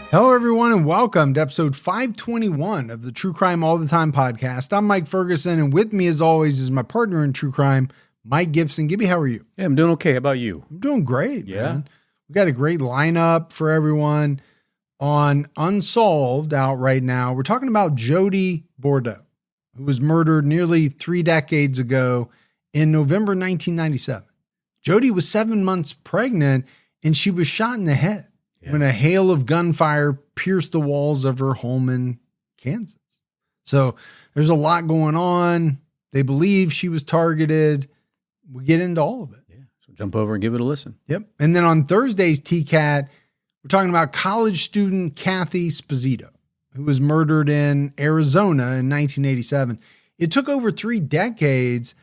Hello, everyone, and welcome to episode 521 of the True Crime All the Time podcast. I'm Mike Ferguson, and with me, as always, is my partner in true crime, Mike Gibson. Gibby, how are you? Yeah, I'm doing okay. How about you? I'm doing great, Yeah. man. We got a great lineup for everyone on Unsolved out right now. We're talking about Jody Bordeaux, who was murdered nearly 3 decades ago in November 1997. Jody was 7 months pregnant, and she was shot in the head when a hail of gunfire pierced the walls of her home in Kansas. So there's a lot going on. They believe she was targeted. We get into all of it. Yeah. So jump over and give it a listen. Yep. And then on Thursday's TCAT, we're talking about college student Kathy Sposito, who was murdered in Arizona in 1987. It took over 3 decades,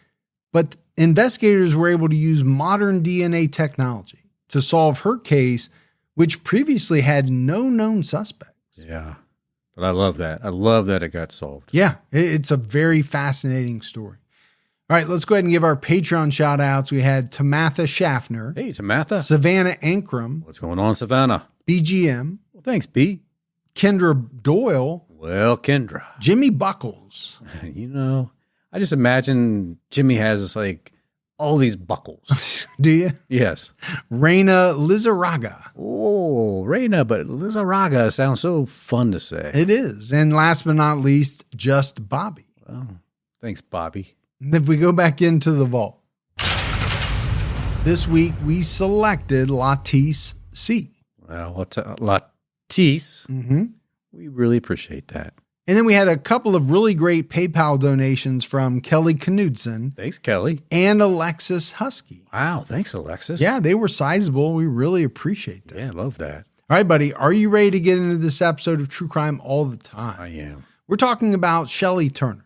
but investigators were able to use modern DNA technology to solve her case, which previously had no known suspects. Yeah. But I love that. I love that it got solved. Yeah, it's a very fascinating story. All right, let's go ahead and give our Patreon shout outs. We had Tamatha Schaffner. Hey, Tamatha. Savannah Ankrum. What's going on, Savannah? BGM. Well, thanks, B. Kendra Doyle. Well, Kendra. Jimmy Buckles. You know, I just imagine Jimmy has like all these buckles. Do you? Yes. Raina Lizarraga. Oh, Reina, but Lizarraga sounds so fun to say. It is. And last but not least, just Bobby. Oh, thanks, Bobby. And if we go back into the vault, this week we selected Latisse C. Well, Latisse, Mm-hmm. we really appreciate that. And then we had a couple of really great PayPal donations from Kelly Knudsen Thanks, Kelly. and Alexis Husky. Wow, thanks, Alexis. Yeah, they were sizable. We really appreciate that. Yeah, I love that. All right, buddy, are you ready to get into this episode of True Crime All the Time? I am. We're talking about Shilie Turner.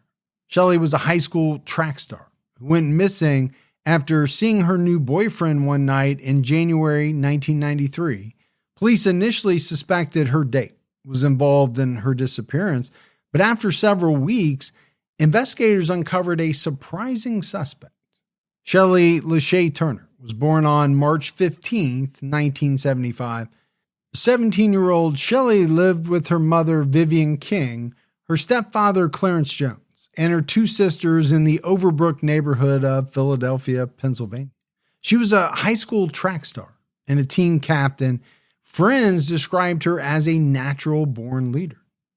Shilie was a high school track star who went missing after seeing her new boyfriend one night in January 1993. Police initially suspected her date was involved in her disappearance, but after several weeks, investigators uncovered a surprising suspect. Shilie Turner was born on March 15th, 1975. 17-year-old Shilie lived with her mother, Vivian King, her stepfather, Clarence Jones, and her 2 sisters in the Overbrook neighborhood of Philadelphia, Pennsylvania. She was a high school track star and a team captain. Friends described her as a natural-born leader.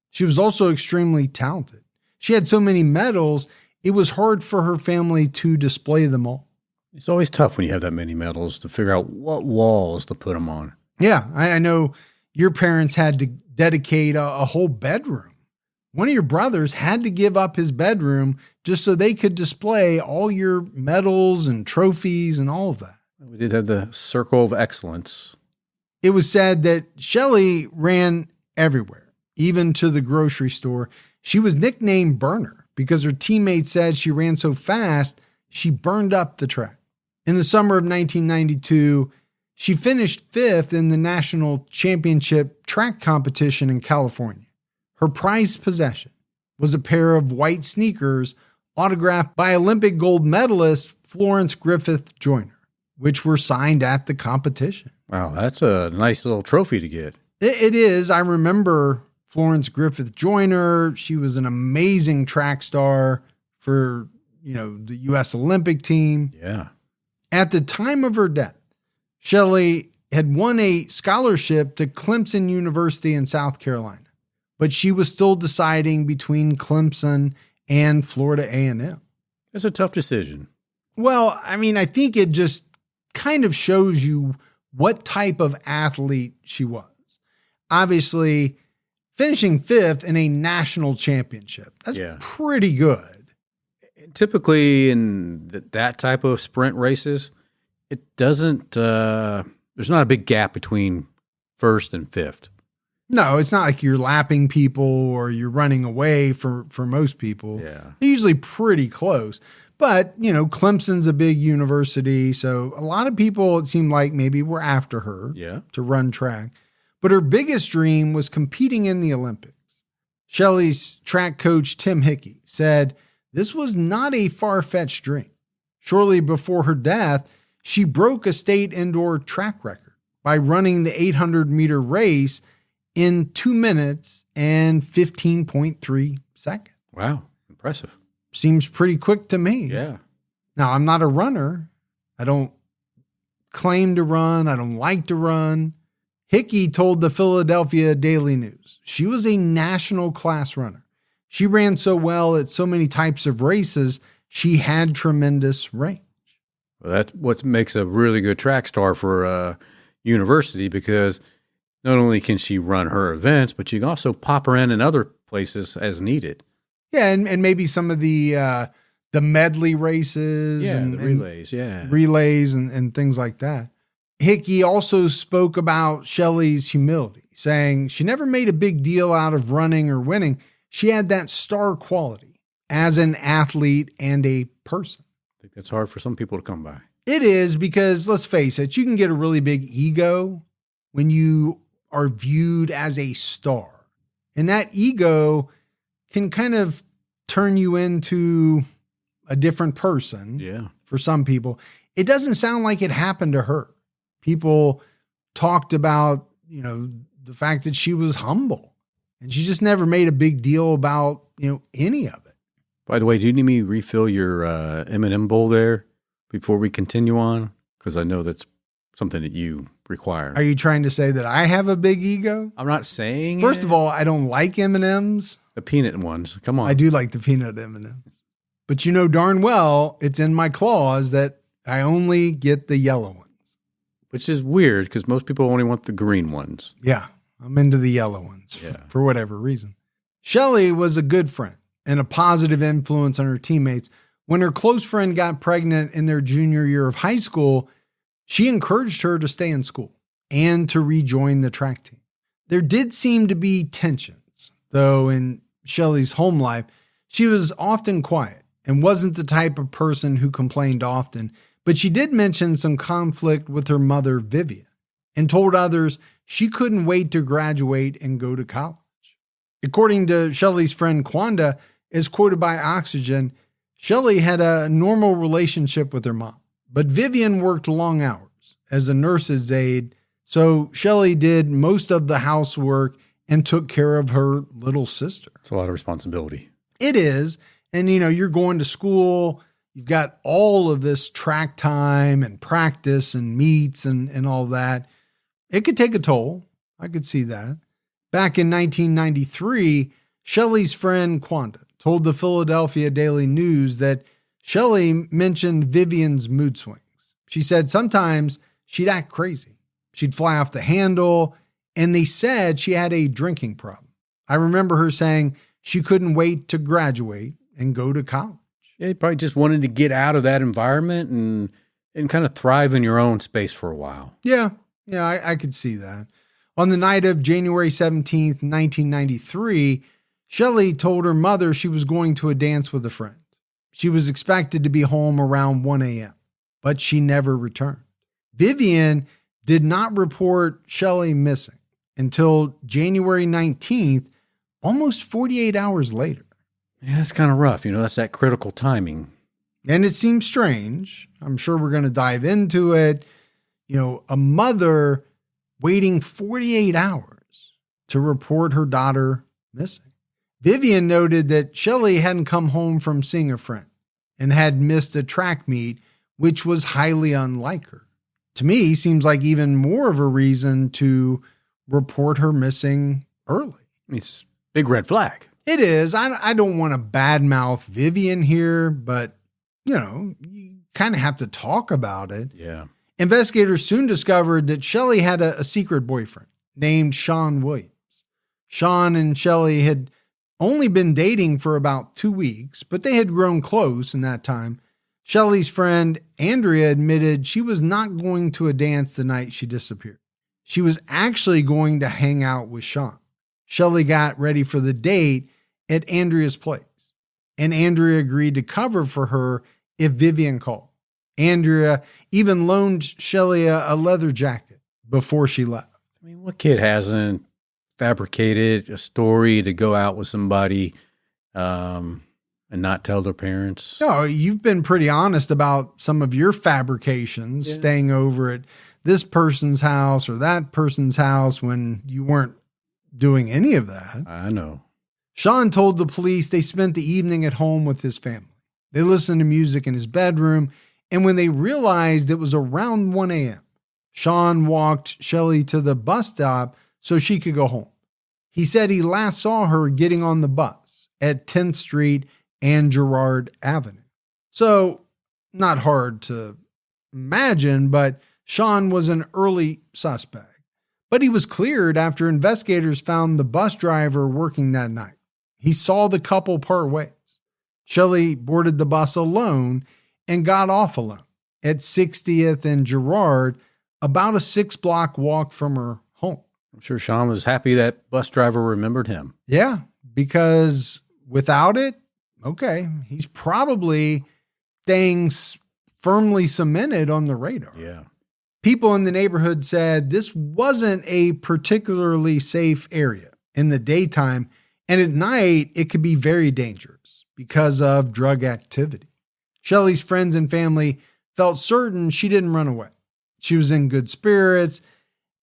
She was also extremely talented. She had so many medals, it was hard for her family to display them all. It's always tough when you have that many medals to figure out what walls to put them on. Yeah, I know your parents had to dedicate a whole bedroom. One of your brothers had to give up his bedroom just so they could display all your medals and trophies and all of that. We did have the Circle of Excellence. It was said that Shilie ran everywhere, even to the grocery store. She was nicknamed Burner because her teammates said she ran so fast, she burned up the track. In the summer of 1992, she finished 5th in the national championship track competition in California. Her prized possession was a pair of white sneakers autographed by Olympic gold medalist Florence Griffith Joyner, which were signed at the competition. Wow, that's a nice little trophy to get. It is. I remember Florence Griffith Joyner. She was an amazing track star for, the U.S. Olympic team. Yeah. At the time of her death, Shilie had won a scholarship to Clemson University in South Carolina, but she was still deciding between Clemson and Florida A&M. It's a tough decision. Well, I think it just kind of shows you what type of athlete she was. Obviously, finishing 5th in a national championship, that's pretty good. Typically in that type of sprint races, it doesn't, there's not a big gap between 1st and 5th. No, it's not like you're lapping people or you're running away for most people. Yeah. They're usually pretty close. But, Clemson's a big university, so a lot of people, it seemed like maybe were after her to run track. But her biggest dream was competing in the Olympics. Shilie's track coach, Tim Hickey, said this was not a far-fetched dream. Shortly before her death, she broke a state indoor track record by running the 800-meter race in 2 minutes and 15.3 seconds. Wow. Impressive. Seems pretty quick to me. Yeah. Now, I'm not a runner. I don't claim to run. I don't like to run. Hickey told the Philadelphia Daily News she was a national class runner. She ran so well at so many types of races, she had tremendous range. Well, that's what makes a really good track star for a university, because not only can she run her events, but you can also pop her in other places as needed. Yeah, and maybe some of the medley races, The relays, relays and things like that. Hickey also spoke about Shilie's humility, saying she never made a big deal out of running or winning. She had that star quality as an athlete and a person. I think that's hard for some people to come by. It is, because let's face it, you can get a really big ego when you are viewed as a star. And that ego can kind of turn you into a different person. Yeah. For some people. It doesn't sound like it happened to her. People talked about, the fact that she was humble and she just never made a big deal about, any of it. By the way, do you need me to refill your M&M bowl there before we continue on? Because I know that's something that you require. Are you trying to say that I have a big ego? I'm not saying First of all, I don't like M&Ms. The peanut ones. Come on. I do like the peanut M&Ms. But you know darn well it's in my clause that I only get the yellow ones. Which is weird, because most people only want the green ones. Yeah, I'm into the yellow ones for whatever reason. Shilie was a good friend and a positive influence on her teammates. When her close friend got pregnant in their junior year of high school, she encouraged her to stay in school and to rejoin the track team. There did seem to be tensions, though, in Shilie's home life. She was often quiet and wasn't the type of person who complained often, but she did mention some conflict with her mother, Vivian, and told others she couldn't wait to graduate and go to college. According to Shilie's friend Quanda, as quoted by Oxygen, Shilie had a normal relationship with her mom, but Vivian worked long hours as a nurse's aide, so Shilie did most of the housework and took care of her little sister. It's a lot of responsibility. It is. And, you're going to school, you've got all of this track time and practice and meets and all that. It could take a toll. I could see that. Back in 1993, Shilie's friend Quanda told the Philadelphia Daily News that Shilie mentioned Vivian's mood swings. She said sometimes she'd act crazy. She'd fly off the handle, and they said she had a drinking problem. I remember her saying she couldn't wait to graduate and go to college. Yeah, you probably just wanted to get out of that environment and kind of thrive in your own space for a while. Yeah, I could see that. On the night of January 17th, 1993, Shilie told her mother she was going to a dance with a friend. She was expected to be home around 1 a.m., but she never returned. Vivian did not report Shilie missing until January 19th, almost 48 hours later. Yeah, that's kind of rough. That's that critical timing. And it seems strange. I'm sure we're going to dive into it. A mother waiting 48 hours to report her daughter missing. Vivian noted that Shilie hadn't come home from seeing a friend and had missed a track meet, which was highly unlike her. To me, seems like even more of a reason to report her missing early. It's a big red flag. It is. I don't want to badmouth Vivian here, but, you kind of have to talk about it. Yeah. Investigators soon discovered that Shilie had a secret boyfriend named Shaun Williams. Shaun and Shilie had only been dating for about 2 weeks, but they had grown close in that time. Shilie's friend Andrea admitted she was not going to a dance the night she disappeared. She was actually going to hang out with Shaun. Shilie got ready for the date at Andrea's place, and Andrea agreed to cover for her if Vivian called. Andrea even loaned Shilie a leather jacket before she left. I mean, what kid hasn't fabricated a story to go out with somebody and not tell their parents? No, you've been pretty honest about some of your fabrications, staying over at this person's house or that person's house when you weren't doing any of that. I know. Shaun told the police they spent the evening at home with his family. They listened to music in his bedroom, and when they realized it was around 1 a.m., Shaun walked Shilie to the bus stop so she could go home. He said he last saw her getting on the bus at 10th Street and Girard Avenue. So, not hard to imagine, but Shaun was an early suspect. But he was cleared after investigators found the bus driver working that night. He saw the couple part ways. Shilie boarded the bus alone and got off alone at 60th and Girard, about a 6-block walk from her home. I'm sure Shaun was happy that bus driver remembered him. Yeah, because without it, okay, he's probably staying firmly cemented on the radar. Yeah. People in the neighborhood said this wasn't a particularly safe area in the daytime, and at night it could be very dangerous because of drug activity. Shelley's friends and family felt certain she didn't run away. She was in good spirits,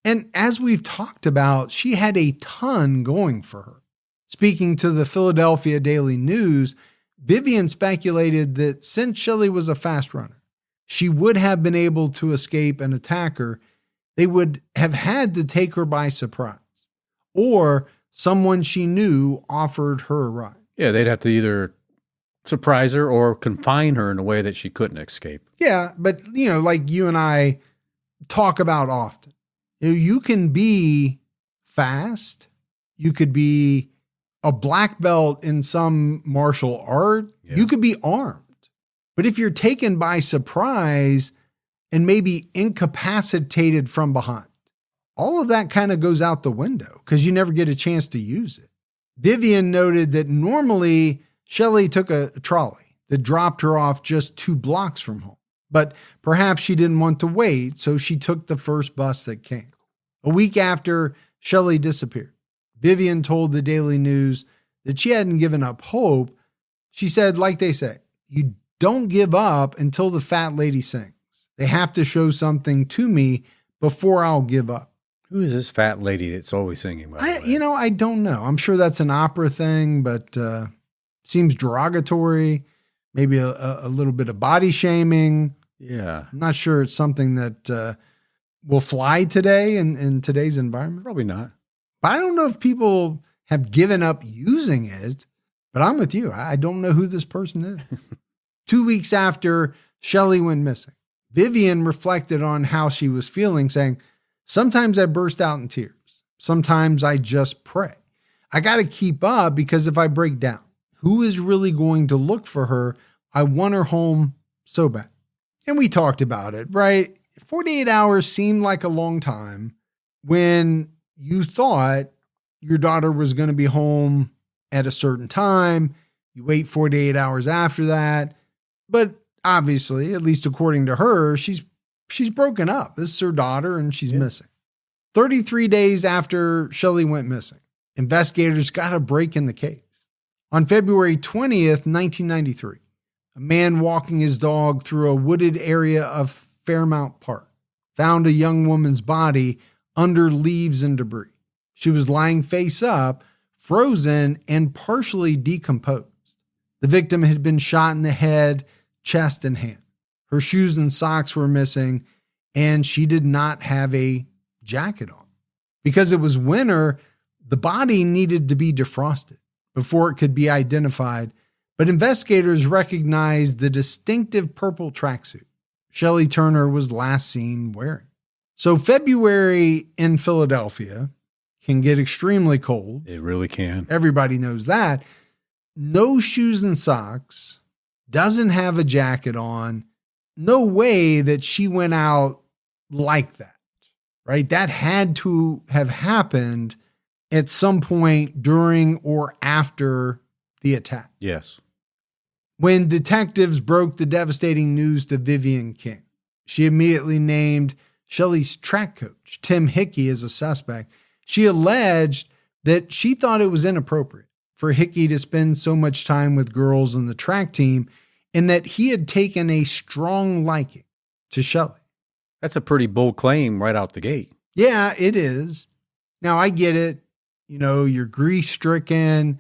and as we've talked about, she had a ton going for her. Speaking to the Philadelphia Daily News, Vivian speculated that since Shilie was a fast runner, she would have been able to escape an attacker. They would have had to take her by surprise, or someone she knew offered her a ride. Yeah, they'd have to either surprise her or confine her in a way that she couldn't escape. Yeah, but like you and I talk about often, you can be fast, you could be a black belt in some martial art, you could be armed. But if you're taken by surprise and maybe incapacitated from behind, all of that kind of goes out the window because you never get a chance to use it. Vivian noted that normally Shilie took a trolley that dropped her off just 2 blocks from home, but perhaps she didn't want to wait, so she took the first bus that came. A week after Shilie disappeared, Vivian told the Daily News that she hadn't given up hope. She said, like they say, you don't give up until the fat lady sings. They have to show something to me before I'll give up. Who is this fat lady that's always singing? I don't know. I'm sure that's an opera thing, but seems derogatory. Maybe a little bit of body shaming. Yeah. I'm not sure it's something that will fly today in today's environment. Probably not. But I don't know if people have given up using it, but I'm with you. I don't know who this person is. 2 weeks after Shilie went missing, Vivian reflected on how she was feeling, saying, sometimes I burst out in tears. Sometimes I just pray. I got to keep up because if I break down, who is really going to look for her? I want her home so bad. And we talked about it, right? 48 hours seemed like a long time when you thought your daughter was going to be home at a certain time. You wait 48 hours after that. But obviously, at least according to her, she's broken up. This is her daughter and she's missing. 33 days after Shilie went missing, investigators got a break in the case. On February 20th, 1993, a man walking his dog through a wooded area of Fairmount Park found a young woman's body under leaves and debris. She was lying face up, frozen, and partially decomposed. The victim had been shot in the head, chest, and hand. Her shoes and socks were missing, and she did not have a jacket on. Because it was winter, the body needed to be defrosted before it could be identified, but investigators recognized the distinctive purple tracksuit Shilie Turner was last seen wearing. So February in Philadelphia can get extremely cold. It really can. Everybody knows that. No shoes and socks, doesn't have a jacket on. No way that she went out like that, right? That had to have happened at some point during or after the attack. Yes. When detectives broke the devastating news to Vivian King, she immediately named Shilie's track coach, Tim Hickey, as a suspect. She alleged that she thought it was inappropriate for Hickey to spend so much time with girls on the track team and that he had taken a strong liking to Shilie. That's a pretty bold claim right out the gate. Yeah, it is. Now, I get it. you're grief stricken?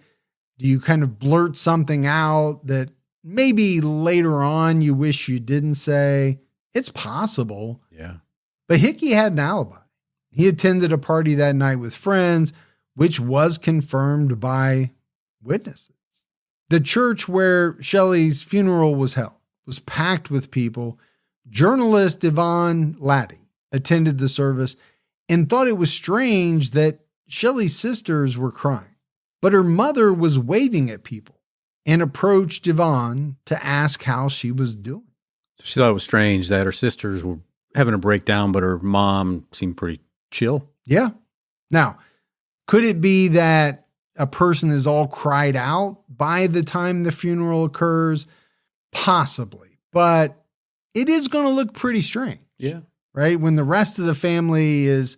Do you kind of blurt something out that maybe later on you wish you didn't say? It's possible. Yeah. But Hickey had an alibi. He attended a party that night with friends, which was confirmed by witnesses. The church where Shilie's funeral was held was packed with people. Journalist Yvonne Laddie attended the service and thought it was strange that Shilie's sisters were crying. But her mother was waving at people and approached Yvonne to ask how she was doing. She thought it was strange that her sisters were having a breakdown, but her mom seemed pretty chill. Yeah. Now, could it be that a person is all cried out by the time the funeral occurs? Possibly. But it is going to look pretty strange. Yeah. Right? When the rest of the family is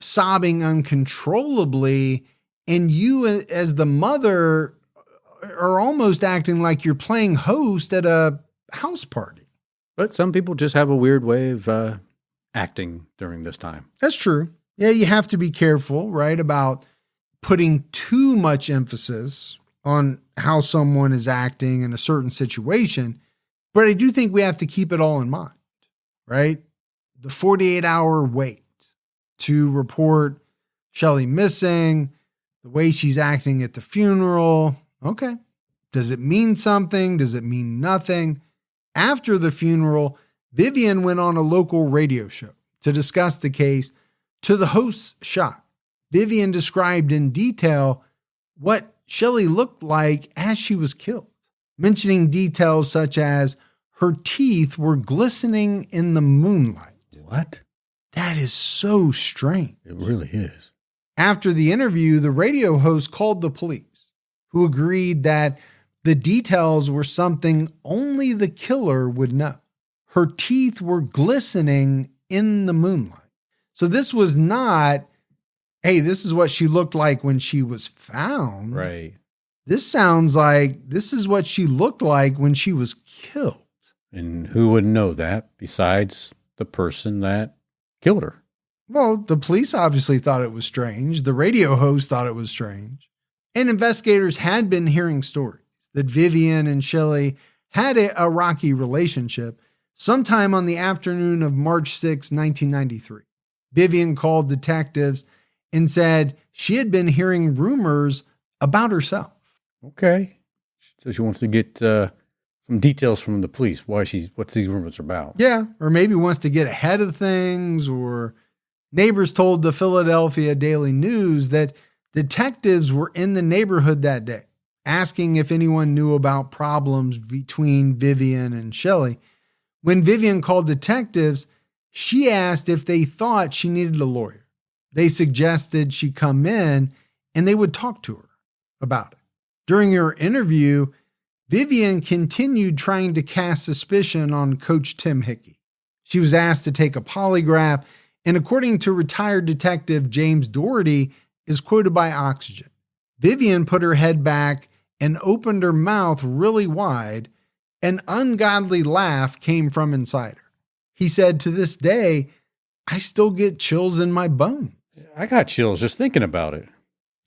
sobbing uncontrollably and you as the mother are almost acting like you're playing host at a house party. But some people just have a weird way of acting during this time. That's true. Yeah, you have to be careful, right, about putting too much emphasis on how someone is acting in a certain situation. But I do think we have to keep it all in mind, right? The 48-hour wait to report Shilie missing, the way she's acting at the funeral. Okay. Does it mean something? Does it mean nothing? After the funeral, Vivian went on a local radio show to discuss the case. To the host's shock, Vivian described in detail what Shilie looked like as she was killed, mentioning details such as her teeth were glistening in the moonlight. What? That is so strange. It really is. After the interview, the radio host called the police, who agreed that the details were something only the killer would know. Her teeth were glistening in the moonlight. So this was not, hey, this is what she looked like when she was found. Right. This sounds like this is what she looked like when she was killed. And who would know that besides the person that killed her? Well, the police obviously thought it was strange. The radio host thought it was strange. And investigators had been hearing stories that Vivian and Shilie had a rocky relationship sometime on the afternoon of March 6, 1993. Vivian called detectives and said she had been hearing rumors about herself. Okay. So she wants to get some details from the police. What's these rumors about? Yeah. Or maybe wants to get ahead of things. Or neighbors told the Philadelphia Daily News that detectives were in the neighborhood that day, asking if anyone knew about problems between Vivian and Shilie. When Vivian called detectives, she asked if they thought she needed a lawyer. They suggested she come in and they would talk to her about it. During her interview, Vivian continued trying to cast suspicion on Coach Tim Hickey. She was asked to take a polygraph, and according to retired detective James Doherty, is quoted by Oxygen. Vivian put her head back and opened her mouth really wide. An ungodly laugh came from inside her. He said, to this day, I still get chills in my bones. I got chills just thinking about it.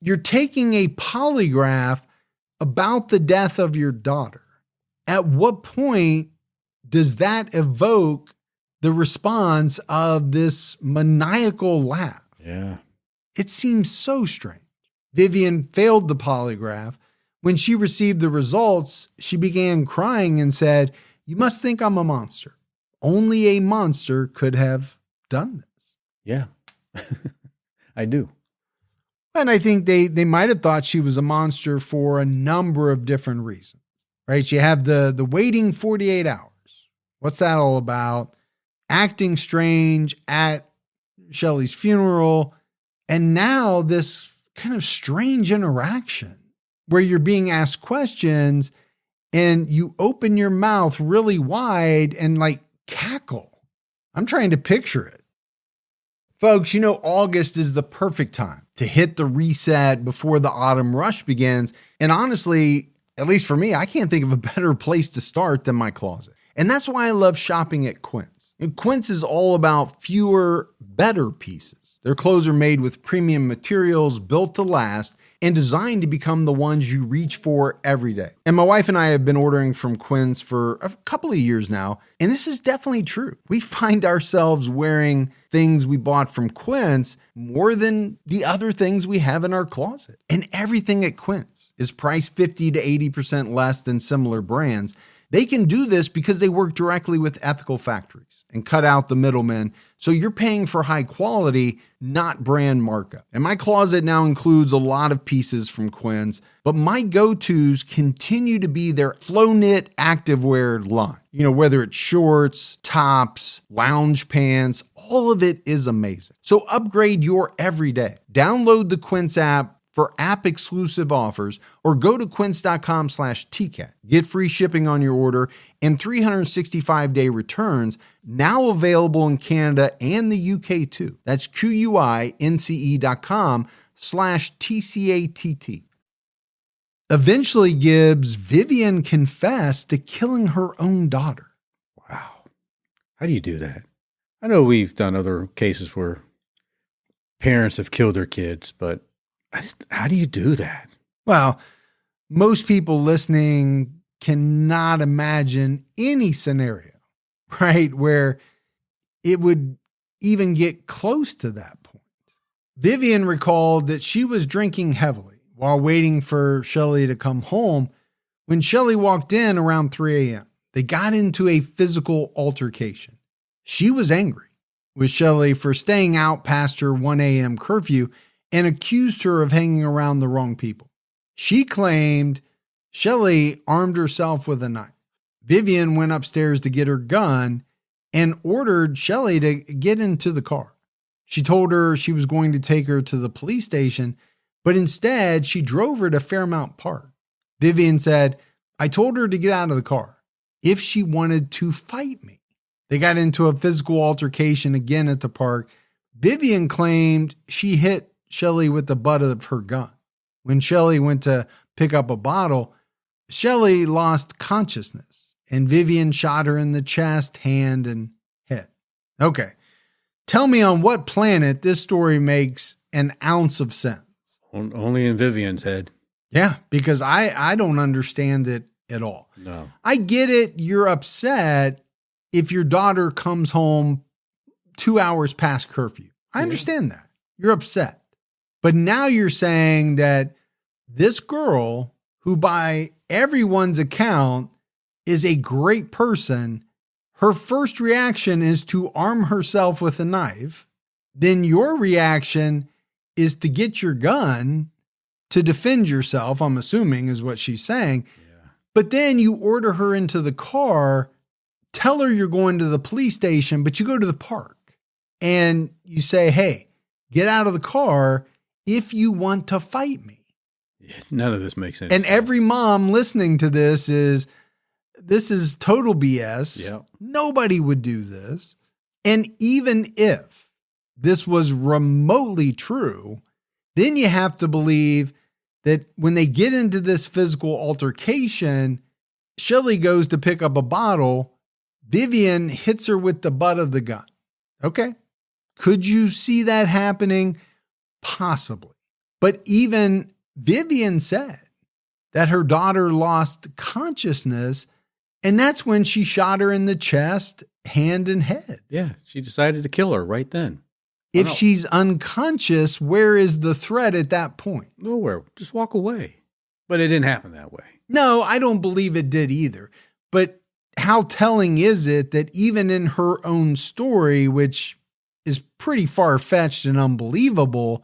You're taking a polygraph about the death of your daughter. At what point does that evoke the response of this maniacal laugh? Yeah. It seems so strange. Vivian failed the polygraph. When she received the results, she began crying and said, "You must think I'm a monster. Only a monster could have done this." Yeah, I do. And I think they might have thought she was a monster for a number of different reasons, right? You have the waiting 48 hours. What's that all about? Acting strange at Shilie's funeral. And now this kind of strange interaction where you're being asked questions and you open your mouth really wide and like cackle. I'm trying to picture it. Folks, August is the perfect time to hit the reset before the autumn rush begins. And honestly, at least for me, I can't think of a better place to start than my closet. And that's why I love shopping at Quince. And Quince is all about fewer, better pieces. Their clothes are made with premium materials, built to last, and designed to become the ones you reach for every day. And my wife and I have been ordering from Quince for a couple of years now, and this is definitely true. We find ourselves wearing things we bought from Quince more than the other things we have in our closet. And everything at Quince is priced 50 to 80% less than similar brands. They can do this because they work directly with ethical factories and cut out the middlemen, so you're paying for high quality, not brand markup. And my closet now includes a lot of pieces from Quince, but my go-tos continue to be their flow knit activewear line. You know, whether it's shorts, tops, lounge pants, all of it is amazing. So upgrade your everyday. Download the Quince app for app-exclusive offers, or go to quince.com/TCAT. Get free shipping on your order and 365-day returns, now available in Canada and the UK too. That's QUINCE.com/TCATT. Eventually, Gibbs, Vivian confessed to killing her own daughter. Wow. How do you do that? I know we've done other cases where parents have killed their kids, but how do you do that? Well, most people listening cannot imagine any scenario, right, where it would even get close to that point. Vivian recalled that she was drinking heavily while waiting for Shilie to come home when Shilie walked in around 3 a.m. They got into a physical altercation. She was angry with Shilie for staying out past her 1 a.m. curfew and accused her of hanging around the wrong people. She claimed Shilie armed herself with a knife. Vivian went upstairs to get her gun and ordered Shilie to get into the car. She told her she was going to take her to the police station, but instead she drove her to Fairmount Park. Vivian said, "I told her to get out of the car if she wanted to fight me." They got into a physical altercation again at the park. Vivian claimed she hit Shilie with the butt of her gun. When Shilie went to pick up a bottle, Shilie lost consciousness, and Vivian shot her in the chest, hand, and head. Okay, tell me on what planet this story makes an ounce of sense. Only in Vivian's head. Yeah, because I don't understand it at all. No. I get it. You're upset if your daughter comes home 2 hours past curfew. I understand that. You're upset. But now you're saying that this girl, who by everyone's account is a great person, her first reaction is to arm herself with a knife. Then your reaction is to get your gun to defend yourself, I'm assuming is what she's saying. Yeah. But then you order her into the car, tell her you're going to the police station, but you go to the park and you say, "Hey, get out of the car if you want to fight me." None of this makes sense. And every mom listening to this is total BS. Yeah. Nobody would do this. And even if this was remotely true, then you have to believe that when they get into this physical altercation, Shilie goes to pick up a bottle, Vivian hits her with the butt of the gun. Okay. Could you see that happening? Possibly. But even Vivian said that her daughter lost consciousness, and that's when she shot her in the chest, hand, and head. Yeah, she decided to kill her right then. If she's unconscious, where is the threat at that point? Nowhere. Just walk away. But it didn't happen that way. No, I don't believe it did either. But how telling is it that even in her own story, which is pretty far-fetched and unbelievable,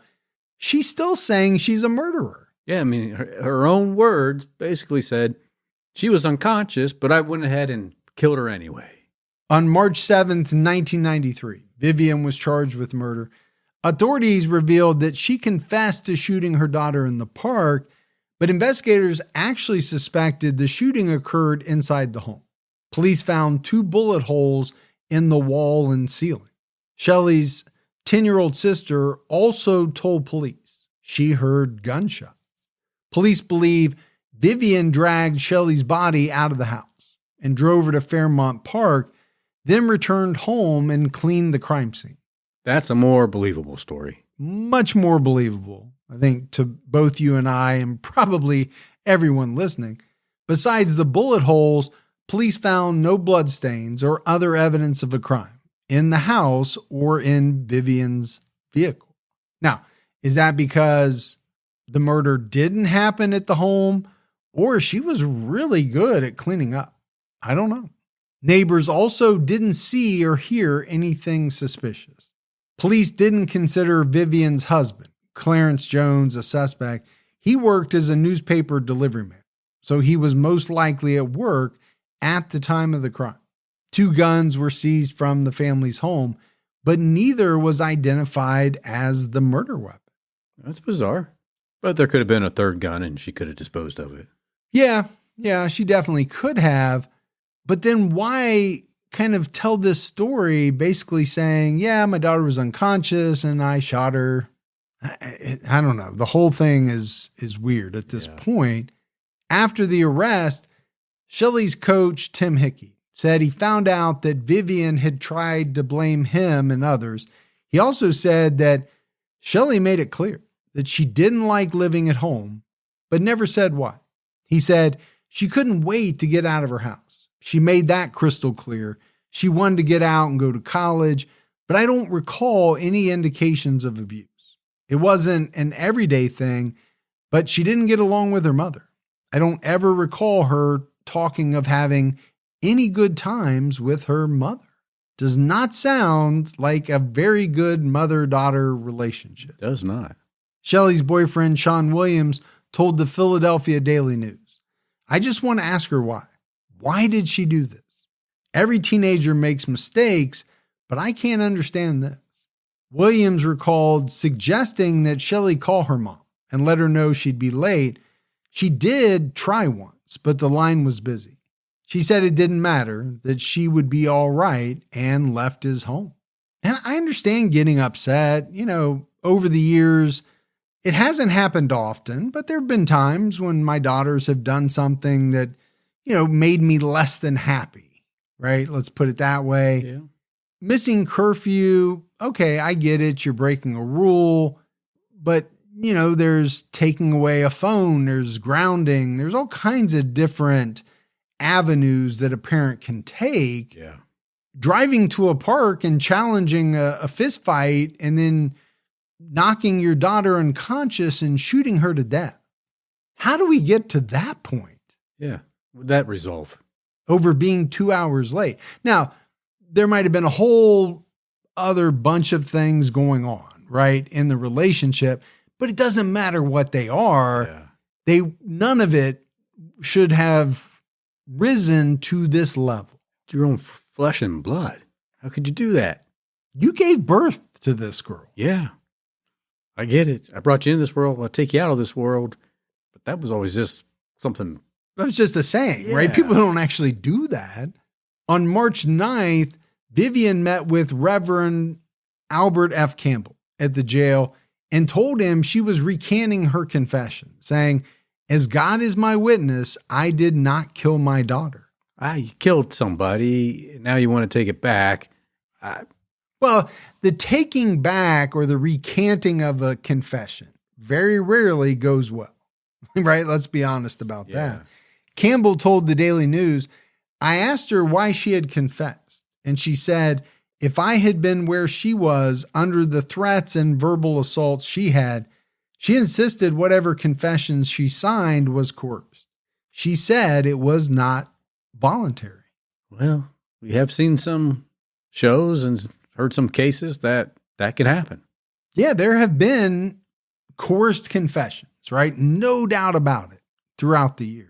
she's still saying she's a murderer. Yeah, I mean, her own words basically said she was unconscious, but I went ahead and killed her anyway. On March 7th, 1993, Vivian was charged with murder. Authorities revealed that she confessed to shooting her daughter in the park, but investigators actually suspected the shooting occurred inside the home. Police found 2 bullet holes in the wall and ceiling. Shilie's 10-year-old sister also told police she heard gunshots. Police believe Vivian dragged Shilie's body out of the house and drove her to Fairmount Park, then returned home and cleaned the crime scene. That's a more believable story. Much more believable, I think, to both you and I, and probably everyone listening. Besides the bullet holes, police found no bloodstains or other evidence of a crime in the house or in Vivian's vehicle. Now, is that because the murder didn't happen at the home, or she was really good at cleaning up? I don't know. Neighbors also didn't see or hear anything suspicious. Police didn't consider Vivian's husband, Clarence Jones, a suspect. He worked as a newspaper delivery man, so he was most likely at work at the time of the crime. 2 guns were seized from the family's home, but neither was identified as the murder weapon. That's bizarre. But there could have been a 3rd gun and she could have disposed of it. Yeah, she definitely could have. But then why kind of tell this story basically saying, yeah, my daughter was unconscious and I shot her? I don't know. The whole thing is weird at this point. After the arrest, Shilie's coach, Tim Hickey, said he found out that Vivian had tried to blame him and others. He also said that Shilie made it clear that she didn't like living at home, but never said why. He said she couldn't wait to get out of her house. She made that crystal clear. She wanted to get out and go to college, but I don't recall any indications of abuse. It wasn't an everyday thing, but she didn't get along with her mother. I don't ever recall her talking of having any good times with her mother. Does not sound like a very good mother-daughter relationship. Does not. Shilie's boyfriend, Shaun Williams, told the Philadelphia Daily News, I just want to ask her why. Why did she do this? Every teenager makes mistakes, but I can't understand this. Williams recalled suggesting that Shilie call her mom and let her know she'd be late. She did try once, but the line was busy. She said it didn't matter, that she would be all right, and left his home. And I understand getting upset. Over the years, it hasn't happened often, but there have been times when my daughters have done something that, made me less than happy, right? Let's put it that way. Yeah. Missing curfew, okay, I get it. You're breaking a rule, but there's taking away a phone, there's grounding, there's all kinds of different avenues that a parent can take. Yeah. Driving to a park and challenging a fist fight and then knocking your daughter unconscious and shooting her to death. How do we get to that point? Yeah. Would that resolve? Over being 2 hours late. Now, there might have been a whole other bunch of things going on, right, in the relationship, but it doesn't matter what they are. Yeah. None of it should have risen to this level. Your own flesh and blood. How could you do that? You gave birth to this girl. Yeah. I get it. I brought you in this world. I'll take you out of this world. But that was always just something. That was just a saying, right? People don't actually do that. On March 9th, Vivian met with Reverend Albert F. Campbell at the jail and told him she was recanting her confession, saying, as God is my witness, I did not kill my daughter. You killed somebody. Now you want to take it back. Well, the taking back or the recanting of a confession very rarely goes well, right? Let's be honest about that. Campbell told the Daily News, I asked her why she had confessed, and she said, if I had been where she was under the threats and verbal assaults she insisted whatever confessions she signed was coerced. She said it was not voluntary. Well, we have seen some shows and heard some cases that can happen. Yeah, there have been coerced confessions, right? No doubt about it throughout the years.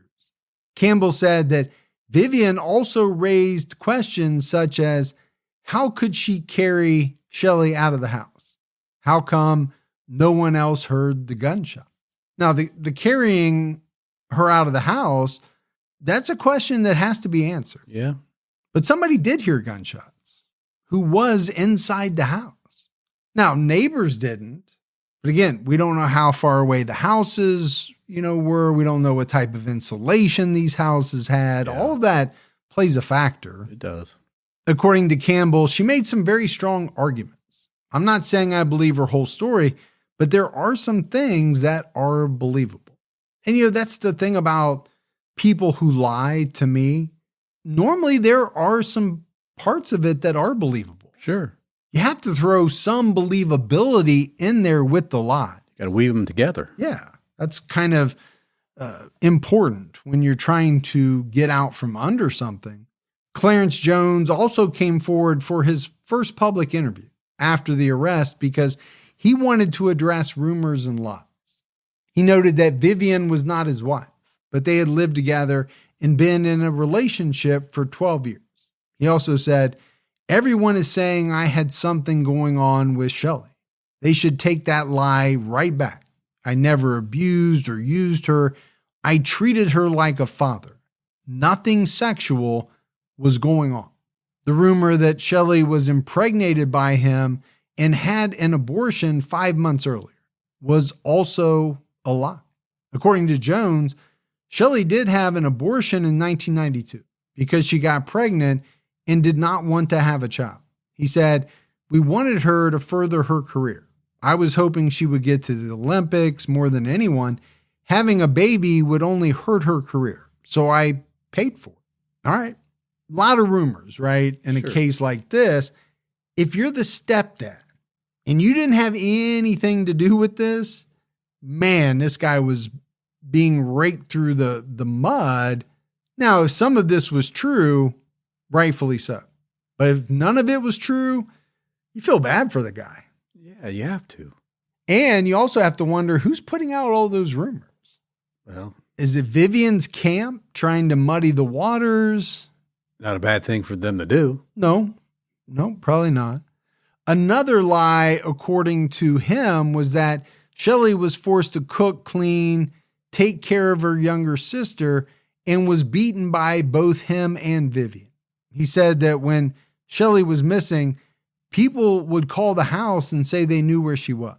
Campbell said that Vivian also raised questions such as, how could she carry Shilie out of the house? How come no one else heard the gunshot? Now, the carrying her out of the house, that's a question that has to be answered. Yeah. But somebody did hear gunshots who was inside the house. Now, neighbors didn't. But again, we don't know how far away the houses, were. We don't know what type of insulation these houses had. Yeah. All of that plays a factor. It does. According to Campbell, she made some very strong arguments I'm not saying I believe her whole story, but there are some things that are believable. And that's the thing about people who lie to me. Normally there are some parts of it that are believable. Sure. You have to throw some believability in there with the lie. Got to weave them together. Yeah, that's kind of important when you're trying to get out from under something. Clarence Jones also came forward for his first public interview after the arrest because he wanted to address rumors and lies. He noted that Vivian was not his wife, but they had lived together and been in a relationship for 12 years. He also said, "Everyone is saying I had something going on with Shilie. They should take that lie right back. I never abused or used her. I treated her like a father. Nothing sexual was going on." The rumor that Shilie was impregnated by him and had an abortion 5 months earlier was also a lie. According to Jones, Shilie did have an abortion in 1992 because she got pregnant and did not want to have a child. He said, "We wanted her to further her career. I was hoping she would get to the Olympics more than anyone. Having a baby would only hurt her career, so I paid for it." All right. A lot of rumors, right? In a case like this, if you're the stepdad and you didn't have anything to do with this, man, this guy was being raked through the mud. Now, if some of this was true, rightfully so. But if none of it was true, you feel bad for the guy. Yeah, you have to. And you also have to wonder who's putting out all those rumors. Well, is it Vivian's camp trying to muddy the waters? Not a bad thing for them to do. No, probably not. Another lie, according to him, was that Shilie was forced to cook, clean, take care of her younger sister, and was beaten by both him and Vivian. He said that when Shilie was missing, people would call the house and say they knew where she was.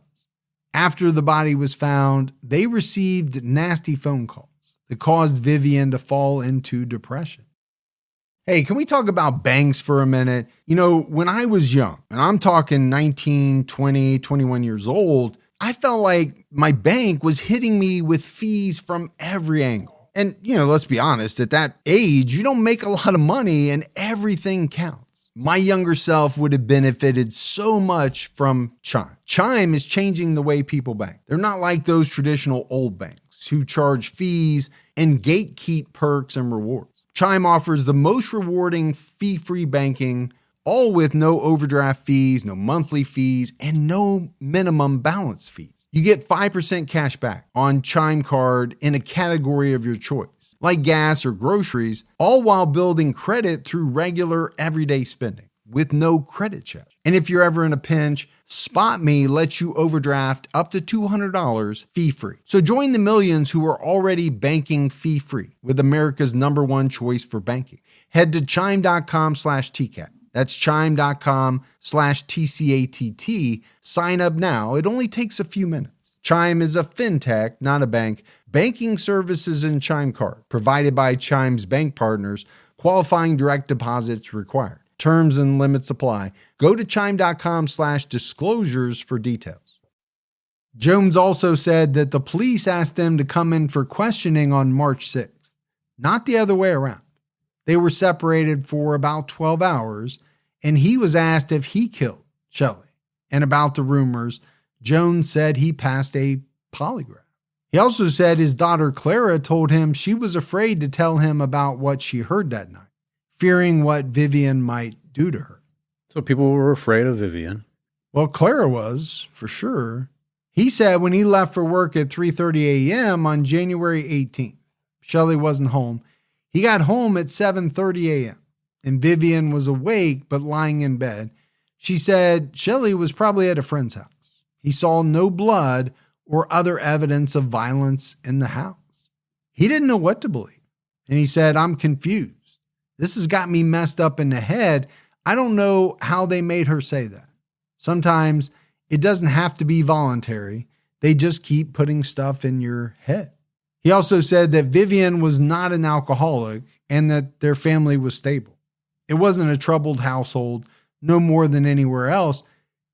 After the body was found, they received nasty phone calls that caused Vivian to fall into depression. Hey, can we talk about banks for a minute? When I was young, and I'm talking 19, 20, 21 years old, I felt like my bank was hitting me with fees from every angle. And, let's be honest, at that age, you don't make a lot of money and everything counts. My younger self would have benefited so much from Chime. Chime is changing the way people bank. They're not like those traditional old banks who charge fees and gatekeep perks and rewards. Chime offers the most rewarding fee-free banking, all with no overdraft fees, no monthly fees, and no minimum balance fees. You get 5% cash back on Chime card in a category of your choice, like gas or groceries, all while building credit through regular everyday spending with no credit check. And if you're ever in a pinch, Spot Me lets you overdraft up to $200 fee-free. So join the millions who are already banking fee-free with America's #1 choice for banking. Head to chime.com/TCAT. That's chime.com/TCATT. Sign up now. It only takes a few minutes. Chime is a fintech, not a bank. Banking services and Chime Card provided by Chime's bank partners. Qualifying direct deposits required. Terms and limits apply. Go to chime.com/disclosures for details. Jones also said that the police asked them to come in for questioning on March 6th, not the other way around. They were separated for about 12 hours, and he was asked if he killed Shilie. And about the rumors, Jones said he passed a polygraph. He also said his daughter Clara told him she was afraid to tell him about what she heard that night, fearing what Vivian might do to her. So people were afraid of Vivian. Well, Clara was, for sure. He said when he left for work at 3:30 a.m. on January 18th, Shilie wasn't home. He got home at 7:30 a.m. and Vivian was awake but lying in bed. She said Shilie was probably at a friend's house. He saw no blood or other evidence of violence in the house. He didn't know what to believe. And he said, "I'm confused. This has got me messed up in the head. I don't know how they made her say that." Sometimes it doesn't have to be voluntary. They just keep putting stuff in your head. He also said that Vivian was not an alcoholic and that their family was stable. It wasn't a troubled household, no more than anywhere else.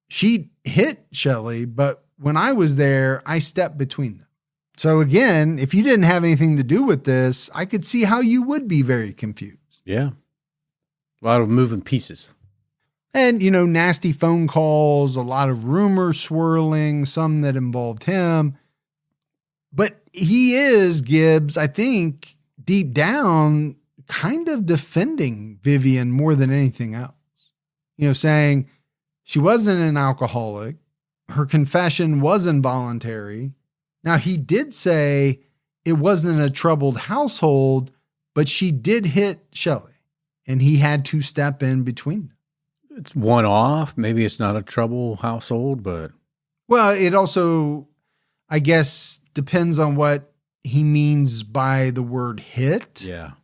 she hit Shilie, but when I was there, I stepped between them. So again, if you didn't have anything to do with this, I could see how you would be very confused. Yeah. A lot of moving pieces. And, you know, nasty phone calls, a lot of rumors swirling, some that involved him. But he is, Gibbs, I think, deep down, kind of defending Vivian more than anything else. You know, saying she wasn't an alcoholic. Her confession was involuntary. Now, he did say it wasn't a troubled household, but she did hit Shilie, and he had to step in between them. It's one off. Maybe it's not a trouble household, but. Well, it also, I guess, depends on what he means by the word hit. Yeah. Are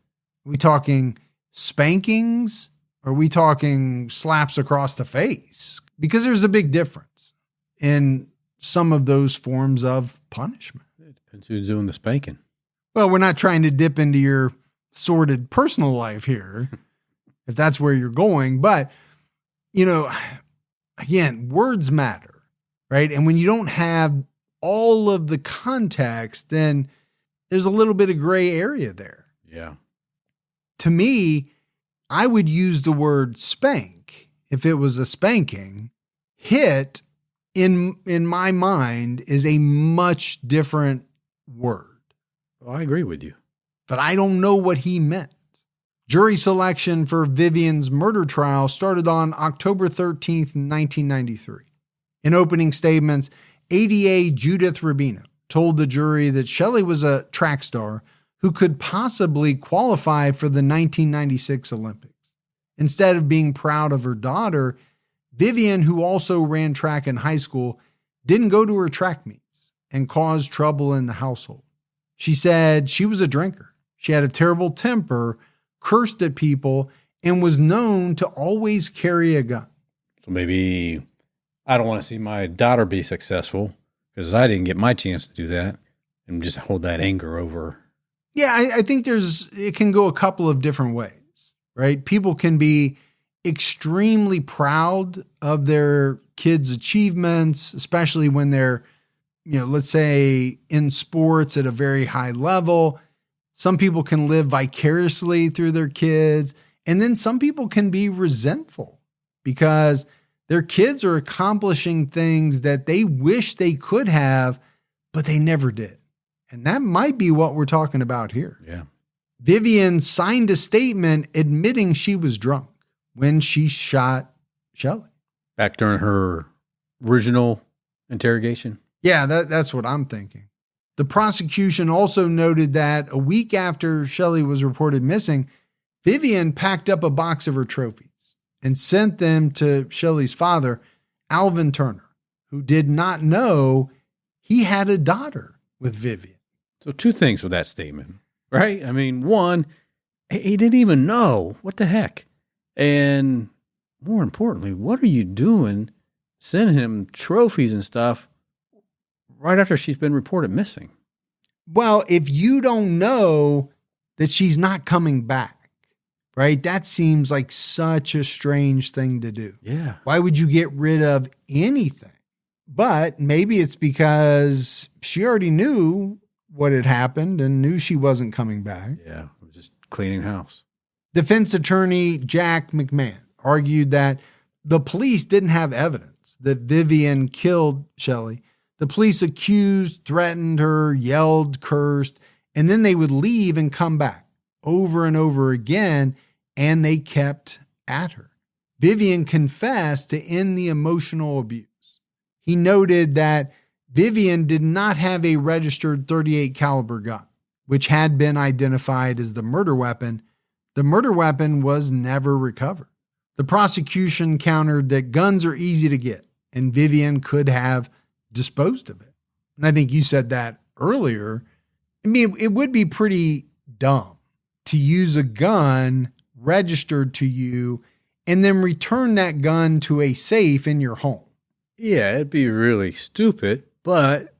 we talking spankings? Or are we talking slaps across the face? Because there's a big difference in some of those forms of punishment. It depends who's doing the spanking. Well, we're not trying to dip into your sordid personal life here, if that's where you're going. But, you know, again, words matter, right? And when you don't have all of the context, then there's a little bit of gray area there. Yeah. To me, I would use the word spank if it was a spanking. Hit, in my mind, is a much different word. Well, I agree with you. But I don't know what he meant. Jury selection for Vivian's murder trial started on October 13th, 1993. In opening statements, ADA Judith Rubino told the jury that Shilie was a track star who could possibly qualify for the 1996 Olympics. Instead of being proud of her daughter, Vivian, who also ran track in high school, didn't go to her track meets and caused trouble in the household. She said she was a drinker. She had a terrible temper, cursed at people, and was known to always carry a gun. So maybe I don't want to see my daughter be successful because I didn't get my chance to do that and just hold that anger over. Yeah, I think it can go a couple of different ways, right? People can be extremely proud of their kids' achievements, especially when they're, you know, let's say in sports at a very high level. Some people can live vicariously through their kids. And then some people can be resentful because their kids are accomplishing things that they wish they could have, but they never did. And that might be what we're talking about here. Yeah. Vivian signed a statement admitting she was drunk when she shot Shilie. Back during her original interrogation? Yeah, that's what I'm thinking. The prosecution also noted that a week after Shilie was reported missing, Vivian packed up a box of her trophies and sent them to Shilie's father, Alvin Turner, who did not know he had a daughter with Vivian. So two things with that statement, right? I mean, one, he didn't even know. What the heck? And more importantly, what are you doing sending him trophies and stuff right after she's been reported missing? Well, if you don't know that she's not coming back, right? That seems like such a strange thing to do. Yeah. Why would you get rid of anything? But maybe it's because she already knew what had happened and knew she wasn't coming back. Yeah, just cleaning house. Defense attorney Jack McMahon argued that the police didn't have evidence that Vivian killed Shilie. The police accused, threatened her, yelled, cursed, and then they would leave and come back over and over again, and they kept at her. Vivian confessed to end the emotional abuse. He noted that Vivian did not have a registered .38 caliber gun, which had been identified as the murder weapon. The murder weapon was never recovered. The prosecution countered that guns are easy to get, and Vivian could have disposed of it. And I think you said that earlier. I mean, it would be pretty dumb to use a gun registered to you and then return that gun to a safe in your home. Yeah, it'd be really stupid, but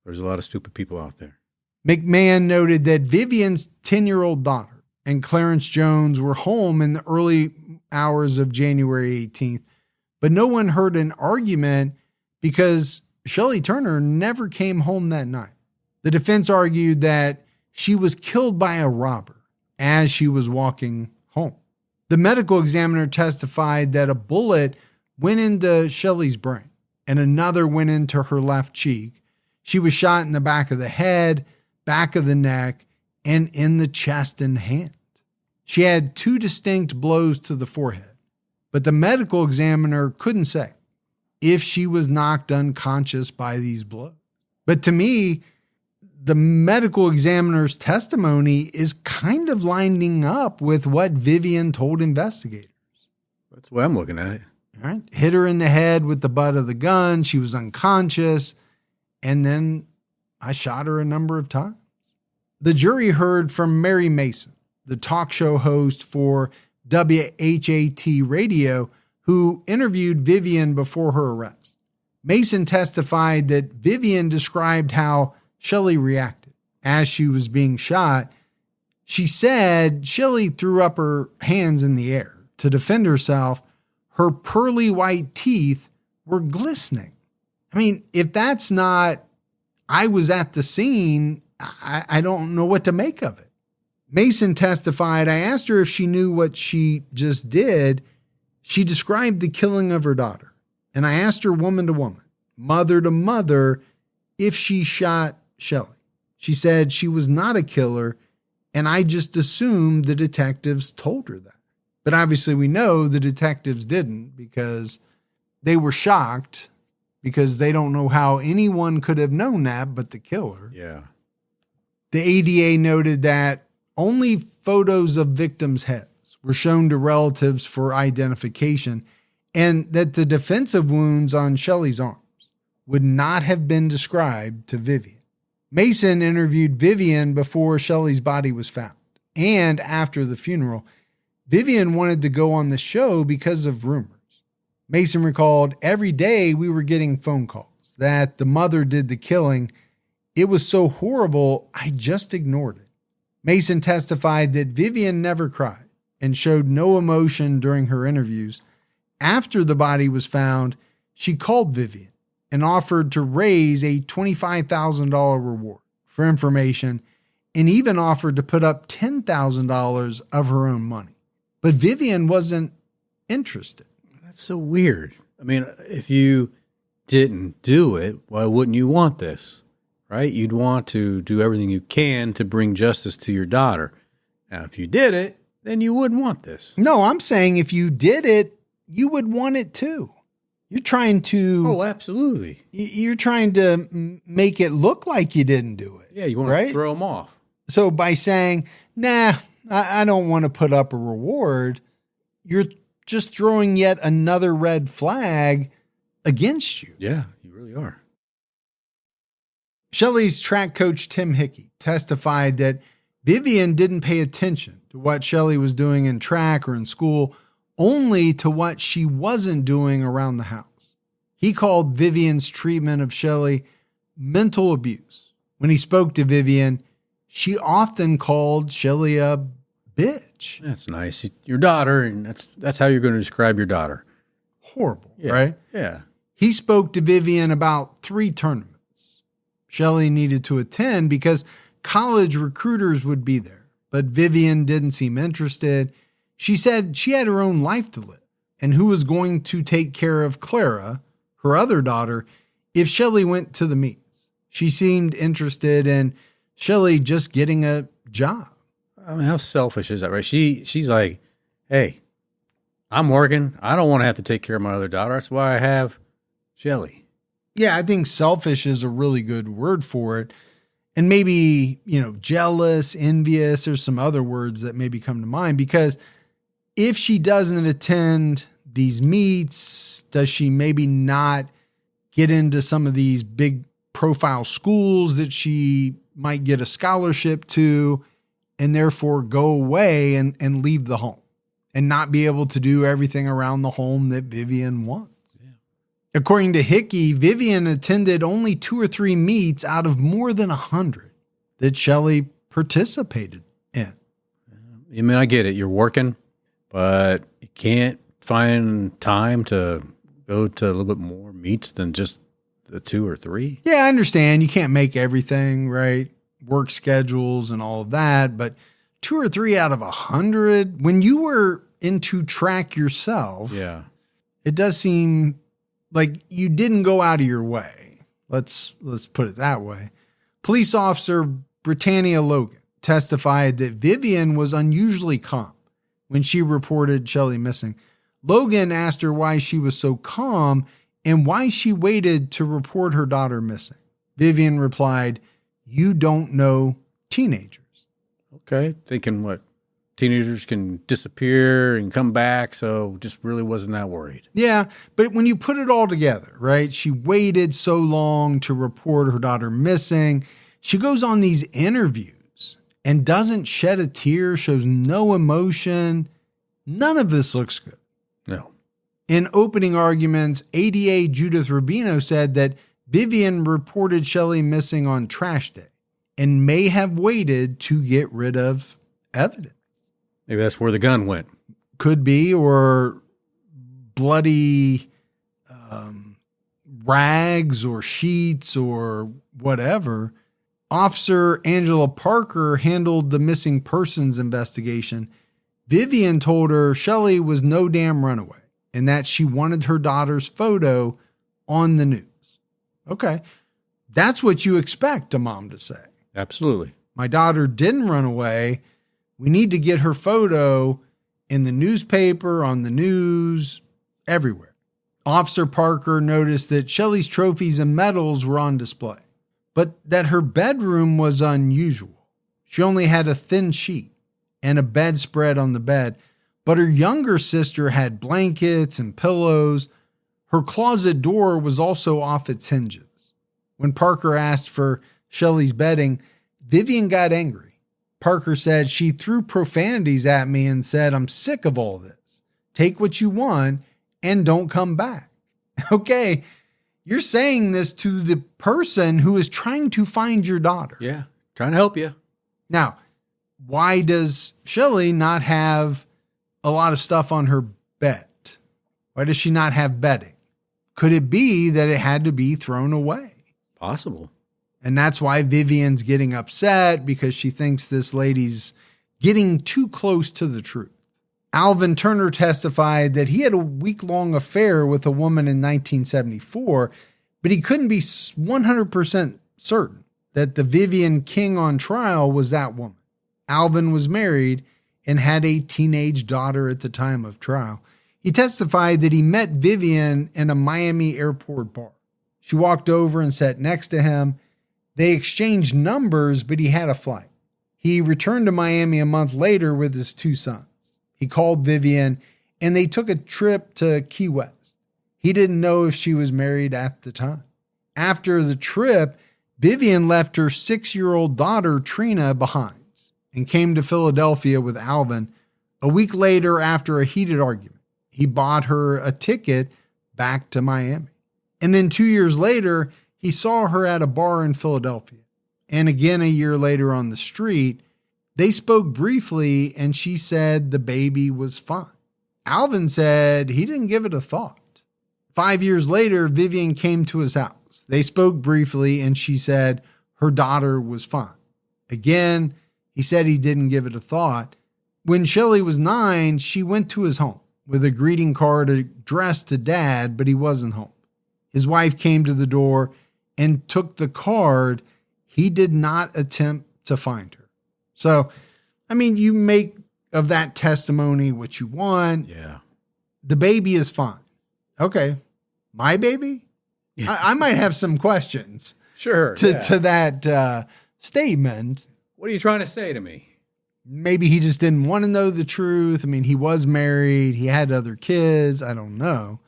there's a lot of stupid people out there. McMahon noted that Vivian's 10-year-old daughter and Clarence Jones were home in the early hours of January 18th, But no one heard an argument because Shilie Turner never came home that night. The defense argued that she was killed by a robber as she was walking home. The medical examiner testified that a bullet went into Shilie's brain and another went into her left cheek. She was shot in the back of the head, back of the neck, and in the chest and hand. She had 2 distinct blows to the forehead, but the medical examiner couldn't say if she was knocked unconscious by these blows. But to me, the medical examiner's testimony is kind of lining up with what Vivian told investigators. That's the way I'm looking at it. All right. Hit her in the head with the butt of the gun. She was unconscious. And then I shot her a number of times. The jury heard from Mary Mason, the talk show host for WHAT Radio, who interviewed Vivian before her arrest. Mason testified that Vivian described how Shilie reacted as she was being shot. She said Shilie threw up her hands in the air to defend herself. Her pearly white teeth were glistening. I mean, if that's not, I was at the scene, I don't know what to make of it. Mason testified, I asked her if she knew what she just did. She described the killing of her daughter. And I asked her woman to woman, mother to mother, if she shot Shilie. She said she was not a killer, and I just assumed the detectives told her that. But obviously we know the detectives didn't, because they were shocked, because they don't know how anyone could have known that but the killer. Yeah. The ADA noted that only photos of victims' heads were shown to relatives for identification, and that the defensive wounds on Shilie's arms would not have been described to Vivian. Mason interviewed Vivian before Shilie's body was found, and after the funeral. Vivian wanted to go on the show because of rumors. Mason recalled, every day we were getting phone calls that the mother did the killing. It was so horrible, I just ignored it. Mason testified that Vivian never cried and showed no emotion during her interviews. After the body was found, she called Vivian and offered to raise a $25,000 reward for information, and even offered to put up $10,000 of her own money. But Vivian wasn't interested. That's so weird. I mean, if you didn't do it, why wouldn't you want this? Right? You'd want to do everything you can to bring justice to your daughter. Now, if you did it, then you wouldn't want this. No, I'm saying if you did it, you would want it too. You're trying to... Oh, absolutely. You're trying to make it look like you didn't do it. Yeah, you want right? to throw them off. So by saying, nah, I don't want to put up a reward, you're just throwing yet another red flag against you. Yeah, you really are. Shilie's track coach, Tim Hickey, testified that Vivian didn't pay attention to what Shilie was doing in track or in school, only to what she wasn't doing around the house. He called Vivian's treatment of Shilie mental abuse. When he spoke to Vivian, she often called Shilie a bitch. That's nice. Your daughter, and that's how you're going to describe your daughter. Horrible, Yeah. right? Yeah. He spoke to Vivian about 3 tournaments Shilie needed to attend because college recruiters would be there, but Vivian didn't seem interested. She said she had her own life to live, and who was going to take care of Clara, her other daughter, if Shilie went to the meets. She seemed interested in Shilie just getting a job. I mean, how selfish is that, right? She's like, hey, I'm working. I don't want to have to take care of my other daughter. That's why I have Shilie. Yeah, I think selfish is a really good word for it. And maybe, jealous, envious, there's some other words that maybe come to mind, because if she doesn't attend these meets, does she maybe not get into some of these big profile schools that she might get a scholarship to, and therefore go away and leave the home and not be able to do everything around the home that Vivian wants? Yeah. According to Hickey, Vivian attended only 2 or 3 meets out of more than 100 that Shilie participated in. I mean, I get it. You're working, but you can't find time to go to a little bit more meets than just the 2 or 3? Yeah, I understand. You can't make everything, right? Work schedules and all of that, but 2 or 3 out of 100, when you were into track yourself, Yeah. it does seem like you didn't go out of your way. Let's put it that way. Police officer Britannia Logan testified that Vivian was unusually calm when she reported Shilie missing. Logan asked her why she was so calm and why she waited to report her daughter missing. Vivian replied, "You don't know teenagers." Okay. Thinking what? Teenagers can disappear and come back, so just really wasn't that worried. Yeah, but when you put it all together, right? She waited so long to report her daughter missing. She goes on these interviews and doesn't shed a tear, shows no emotion. None of this looks good. No. In opening arguments, ADA Judith Rubino said that Vivian reported Shilie missing on trash day and may have waited to get rid of evidence. Maybe that's where the gun went. Could be, or bloody rags or sheets or whatever. Officer Angela Parker handled the missing persons investigation. Vivian told her Shilie was no damn runaway and that she wanted her daughter's photo on the news. Okay. That's what you expect a mom to say. Absolutely. My daughter didn't run away. We need to get her photo in the newspaper, on the news, everywhere. Officer Parker noticed that Shilie's trophies and medals were on display, but that her bedroom was unusual. She only had a thin sheet and a bedspread on the bed, but her younger sister had blankets and pillows. Her closet door was also off its hinges. When Parker asked for Shilie's bedding, Vivian got angry. Parker said, "She threw profanities at me and said, 'I'm sick of all this. Take what you want and don't come back.'" Okay, you're saying this to the person who is trying to find your daughter. Yeah, trying to help you. Now, why does Shilie not have a lot of stuff on her bed? Why does she not have bedding? Could it be that it had to be thrown away? Possible. And that's why Vivian's getting upset, because she thinks this lady's getting too close to the truth. Alvin Turner testified that he had a week-long affair with a woman in 1974, but he couldn't be 100% certain that the Vivian King on trial was that woman. Alvin was married and had a teenage daughter at the time of trial. He testified that he met Vivian in a Miami airport bar. She walked over and sat next to him. They exchanged numbers, but he had a flight. He returned to Miami a month later with his 2 sons. He called Vivian and they took a trip to Key West. He didn't know if she was married at the time. After the trip, Vivian left her 6-year-old daughter, Trina, behind and came to Philadelphia with Alvin. A week later, after a heated argument, he bought her a ticket back to Miami. And then 2 years later, he saw her at a bar in Philadelphia. And again, a year later on the street, they spoke briefly and she said the baby was fine. Alvin said he didn't give it a thought. 5 years later, Vivian came to his house. They spoke briefly and she said her daughter was fine. Again, he said he didn't give it a thought. When Shilie was 9, she went to his home with a greeting card addressed to Dad, but he wasn't home. His wife came to the door and took the card. He did not attempt to find her. So, I mean, you make of that testimony what you want. Yeah. The baby is fine. Okay. My baby? Yeah. I might have some questions Sure. to that statement. What are you trying to say to me? Maybe he just didn't want to know the truth. I mean, he was married. He had other kids. I don't know.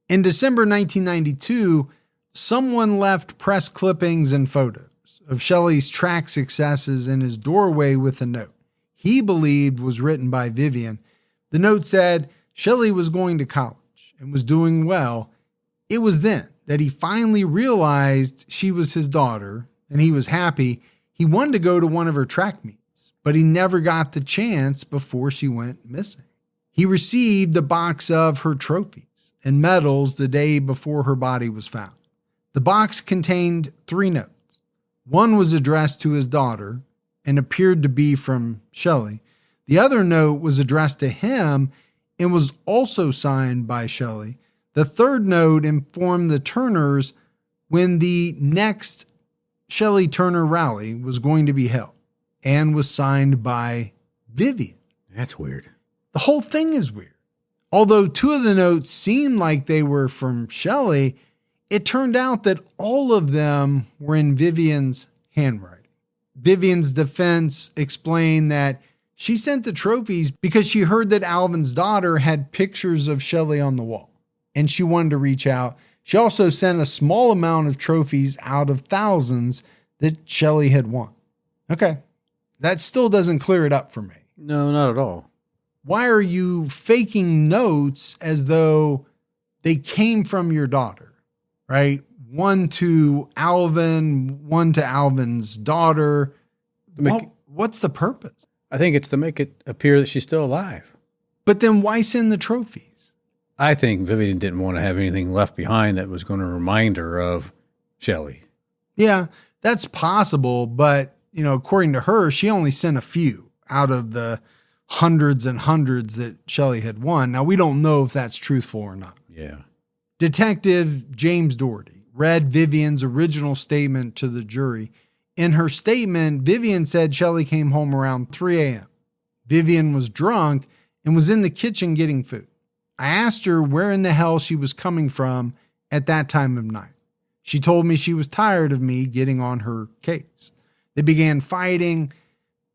In December 1992, someone left press clippings and photos of Shilie's track successes in his doorway with a note he believed was written by Vivian. The note said Shilie was going to college and was doing well. It was then that he finally realized she was his daughter, and he was happy. He wanted to go to one of her track meets, but he never got the chance before she went missing. He received a box of her trophies and medals the day before her body was found. The box contained 3 notes. One was addressed to his daughter and appeared to be from Shilie. The other note was addressed to him and was also signed by Shilie. The third note informed the Turners when the next Shilie Turner rally was going to be held and was signed by Vivian. That's weird. The whole thing is weird. Although 2 of the notes seemed like they were from Shilie, it turned out that all of them were in Vivian's handwriting. Vivian's defense explained that she sent the trophies because she heard that Alvin's daughter had pictures of Shilie on the wall, and she wanted to reach out. She also sent a small amount of trophies out of thousands that Shilie had won. Okay, that still doesn't clear it up for me. No, not at all. Why are you faking notes as though they came from your daughter, right? One to Alvin, one to Alvin's daughter. What's the purpose? I think it's to make it appear that she's still alive. But then why send the trophies? I think Vivian didn't want to have anything left behind that was going to remind her of Shilie. Yeah, that's possible. But, according to her, she only sent a few out of the hundreds and hundreds that Shilie had won. Now, we don't know if that's truthful or not. Yeah. Detective James Doherty read Vivian's original statement to the jury. In her statement, Vivian said Shilie came home around 3 a.m. Vivian was drunk and was in the kitchen getting food. I asked her where in the hell she was coming from at that time of night. She told me she was tired of me getting on her case. They began fighting.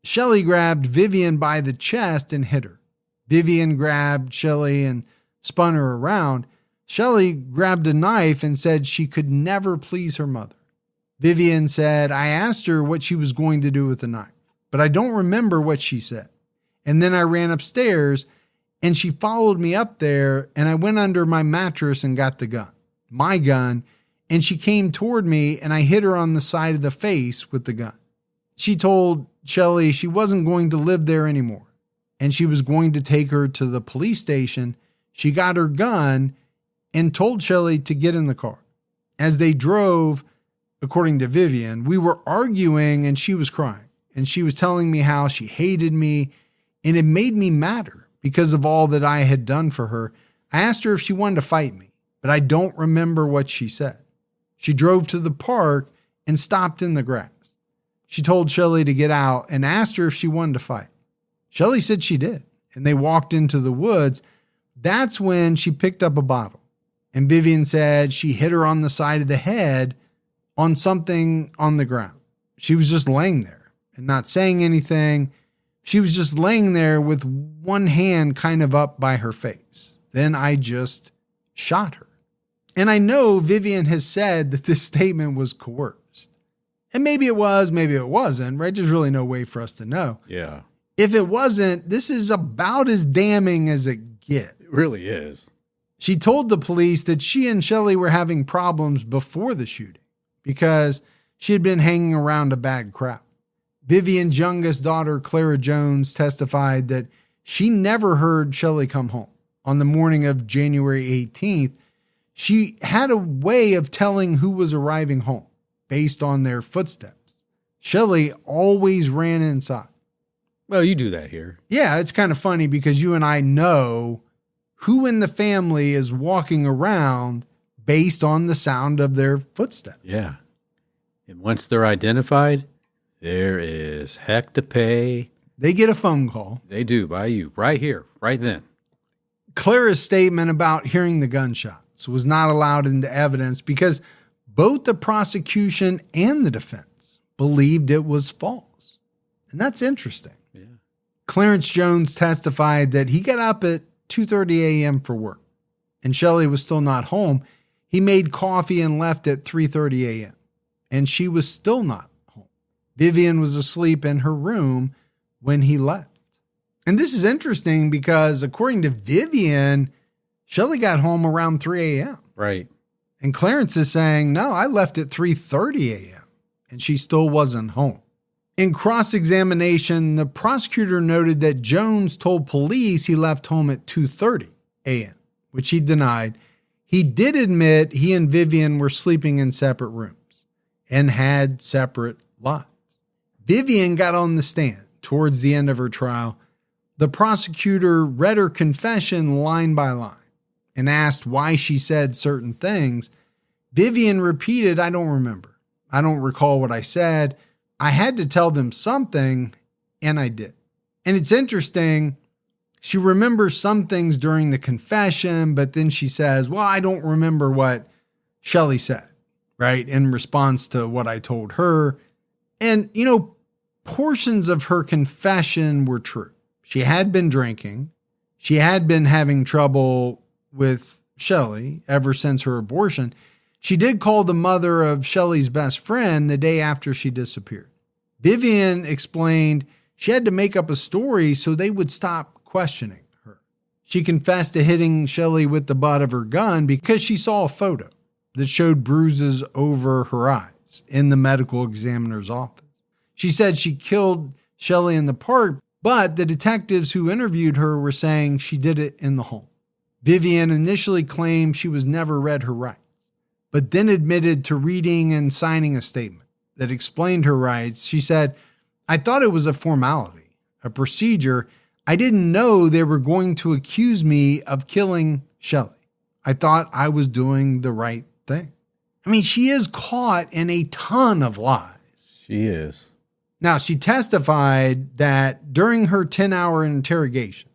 Shilie grabbed Vivian by the chest and hit her. Vivian grabbed Shilie and spun her around. Shilie grabbed a knife and said she could never please her mother. Vivian said, I asked her what she was going to do with the knife, but I don't remember what she said. And then I ran upstairs and she followed me up there and I went under my mattress and got the gun, my gun, and she came toward me and I hit her on the side of the face with the gun. She told Shilie she wasn't going to live there anymore and she was going to take her to the police station. She got her gun and told Shilie to get in the car. As they drove, according to Vivian, we were arguing and she was crying and she was telling me how she hated me and it made me madder because of all that I had done for her. I asked her if she wanted to fight me, but I don't remember what she said. She drove to the park and stopped in the grass. She told Shilie to get out and asked her if she wanted to fight. Shilie said she did, and they walked into the woods. That's when she picked up a bottle, and Vivian said she hit her on the side of the head on something on the ground. She was just laying there and not saying anything. She was just laying there with one hand kind of up by her face. Then I just shot her. And I know Vivian has said that this statement was coerced. And maybe it was, maybe it wasn't, right? There's really no way for us to know. Yeah. If it wasn't, this is about as damning as it gets. It really is. She told the police that she and Shilie were having problems before the shooting because she had been hanging around a bad crowd. Vivian's youngest daughter, Clara Jones, testified that she never heard Shilie come home. On the morning of January 18th, she had a way of telling who was arriving home based on their footsteps. Shilie always ran inside. Well, you do that here. Yeah, it's kind of funny because you and I know who in the family is walking around based on the sound of their footsteps. Yeah. And once they're identified, there is heck to pay. They get a phone call. They do, by you, right here, right then. Clara's statement about hearing the gunshots was not allowed into evidence because both the prosecution and the defense believed it was false. And that's interesting. Yeah. Clarence Jones testified that he got up at 2:30 a.m. for work, and Shilie was still not home. He made coffee and left at 3:30 a.m., and she was still not home. Vivian was asleep in her room when he left. And this is interesting because according to Vivian, Shilie got home around 3 a.m. Right. And Clarence is saying, no, I left at 3:30 a.m. and she still wasn't home. In cross-examination, the prosecutor noted that Jones told police he left home at 2:30 a.m., which he denied. He did admit he and Vivian were sleeping in separate rooms and had separate lives. Vivian got on the stand towards the end of her trial. The prosecutor read her confession line by line and asked why she said certain things. Vivian repeated, "I don't remember. I don't recall what I said. I had to tell them something, and I did." And it's interesting. She remembers some things during the confession, but then she says, "Well, I don't remember what Shilie said," right? In response to what I told her. And, portions of her confession were true. She had been drinking. She had been having trouble with Shilie ever since her abortion. She did call the mother of Shelley's best friend the day after she disappeared. Vivian explained she had to make up a story so they would stop questioning her. She confessed to hitting Shilie with the butt of her gun because she saw a photo that showed bruises over her eyes in the medical examiner's office. She said she killed Shilie in the park, but the detectives who interviewed her were saying she did it in the home. Vivian initially claimed she was never read her rights, but then admitted to reading and signing a statement that explained her rights. She said, "I thought it was a formality, a procedure. I didn't know they were going to accuse me of killing Shilie. I thought I was doing the right thing." I mean, she is caught in a ton of lies. She is. Now, she testified that during her 10-hour interrogation,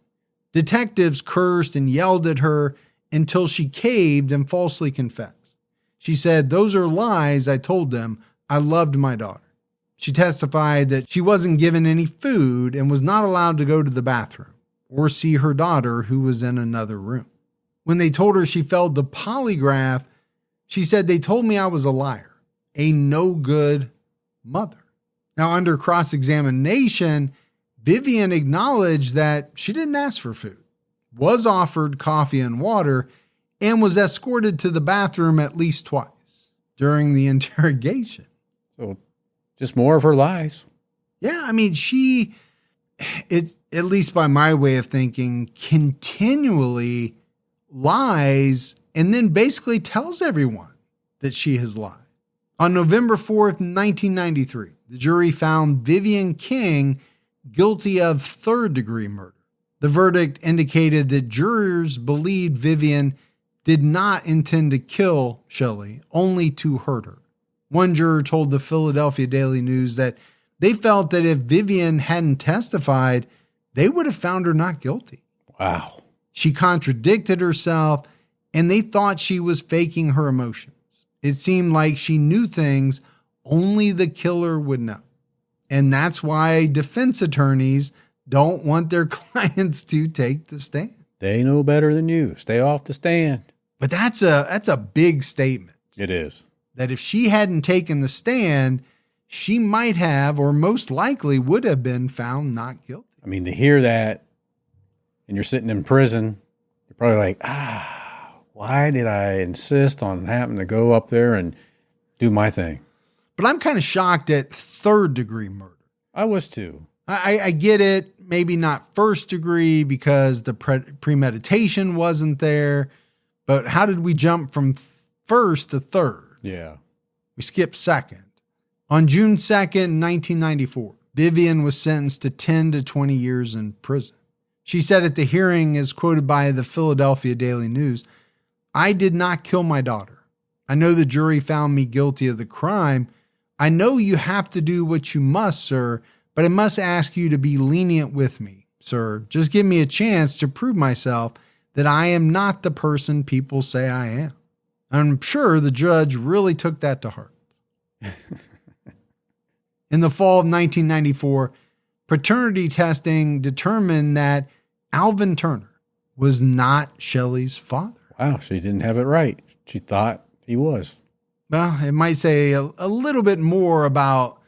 detectives cursed and yelled at her until she caved and falsely confessed. She said, "Those are lies. I told them I loved my daughter." She testified that she wasn't given any food and was not allowed to go to the bathroom or see her daughter, who was in another room. When they told her she failed the polygraph, she said, "They told me I was a liar, a no good mother." Now, under cross-examination, Vivian acknowledged that she didn't ask for food, was offered coffee and water, and was escorted to the bathroom at least twice during the interrogation. So just more of her lies. Yeah, I mean, it's at least by my way of thinking, continually lies and then basically tells everyone that she has lied. On November 4th, 1993, the jury found Vivian King guilty of third-degree murder. The verdict indicated that jurors believed Vivian did not intend to kill Shilie, only to hurt her. One juror told the Philadelphia Daily News that they felt that if Vivian hadn't testified, they would have found her not guilty. Wow. She contradicted herself, and they thought she was faking her emotions. It seemed like she knew things only the killer would know. And that's why defense attorneys don't want their clients to take the stand. They know better than you. Stay off the stand. But that's a big statement. It is. That if she hadn't taken the stand, she might have, or most likely would have been found not guilty. I mean, to hear that and you're sitting in prison, you're probably like, why did I insist on having to go up there and do my thing? But I'm kind of shocked at third-degree murder. I was too. I get it. Maybe not first degree because the premeditation wasn't there. But how did we jump from first to third? Yeah. We skipped second. On June 2nd, 1994, Vivian was sentenced to 10 to 20 years in prison. She said at the hearing, as quoted by the Philadelphia Daily News, "I did not kill my daughter. I know the jury found me guilty of the crime. I know you have to do what you must, sir, but I must ask you to be lenient with me, sir. Just give me a chance to prove myself that I am not the person people say I am." I'm sure the judge really took that to heart. In the fall of 1994, paternity testing determined that Alvin Turner was not Shelley's father. Wow, she didn't have it right. She thought he was. Well, it might say a little bit more about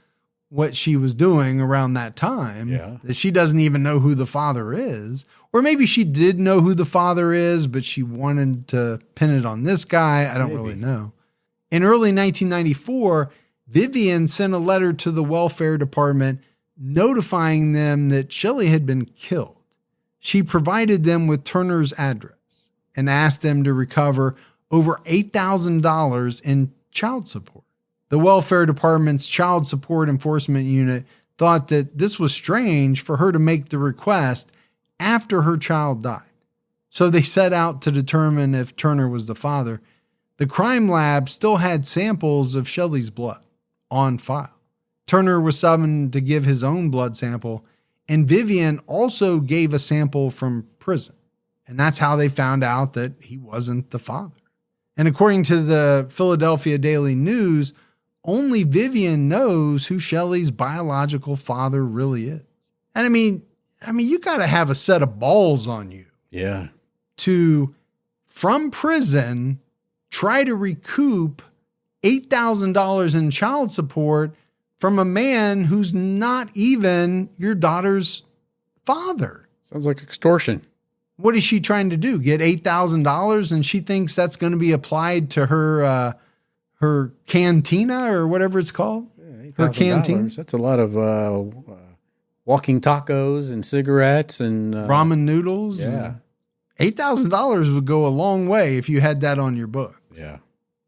what she was doing around that time. Yeah. That she doesn't even know who the father is. Or maybe she did know who the father is, but she wanted to pin it on this guy. I don't really know. In early 1994, Vivian sent a letter to the welfare department notifying them that Shilie had been killed. She provided them with Turner's address and asked them to recover over $8,000 in child support. The welfare department's child support enforcement unit thought that this was strange for her to make the request after her child died. So they set out to determine if Turner was the father. The crime lab still had samples of Shilie's blood on file. Turner was summoned to give his own blood sample, and Vivian also gave a sample from prison. And that's how they found out that he wasn't the father. And according to the Philadelphia Daily News, only Vivian knows who Shilie's biological father really is. And I mean, you got to have a set of balls on you. Yeah. To, from prison, try to recoup $8,000 in child support from a man who's not even your daughter's father. Sounds like extortion. What is she trying to do? Get $8,000 and she thinks that's going to be applied to her her cantina or whatever it's called? Yeah, her canteen. That's a lot of walking tacos and cigarettes and ramen noodles. Yeah. $8,000 would go a long way if you had that on your books. Yeah.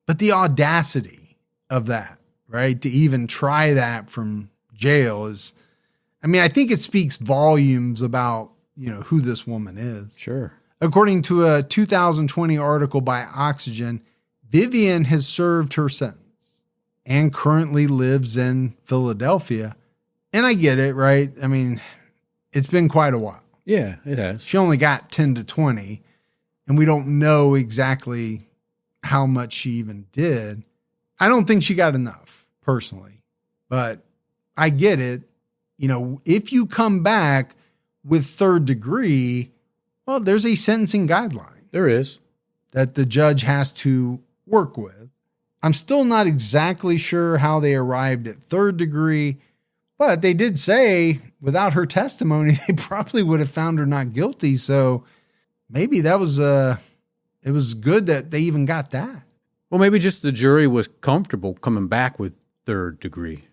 But the audacity of that, right? To even try that from jail is, I think it speaks volumes about, who this woman is. Sure. According to a 2020 article by Oxygen, Vivian has served her sentence and currently lives in Philadelphia. And I get it, right? It's been quite a while. Yeah, it has. She only got 10 to 20, and we don't know exactly how much she even did. I don't think she got enough, personally. But I get it. If you come back with third degree, well, there's a sentencing guideline. There is. That the judge has to work with. I'm still not exactly sure how they arrived at third degree, but they did say without her testimony, they probably would have found her not guilty. So maybe that was it was good that they even got that. Well, maybe just the jury was comfortable coming back with third degree.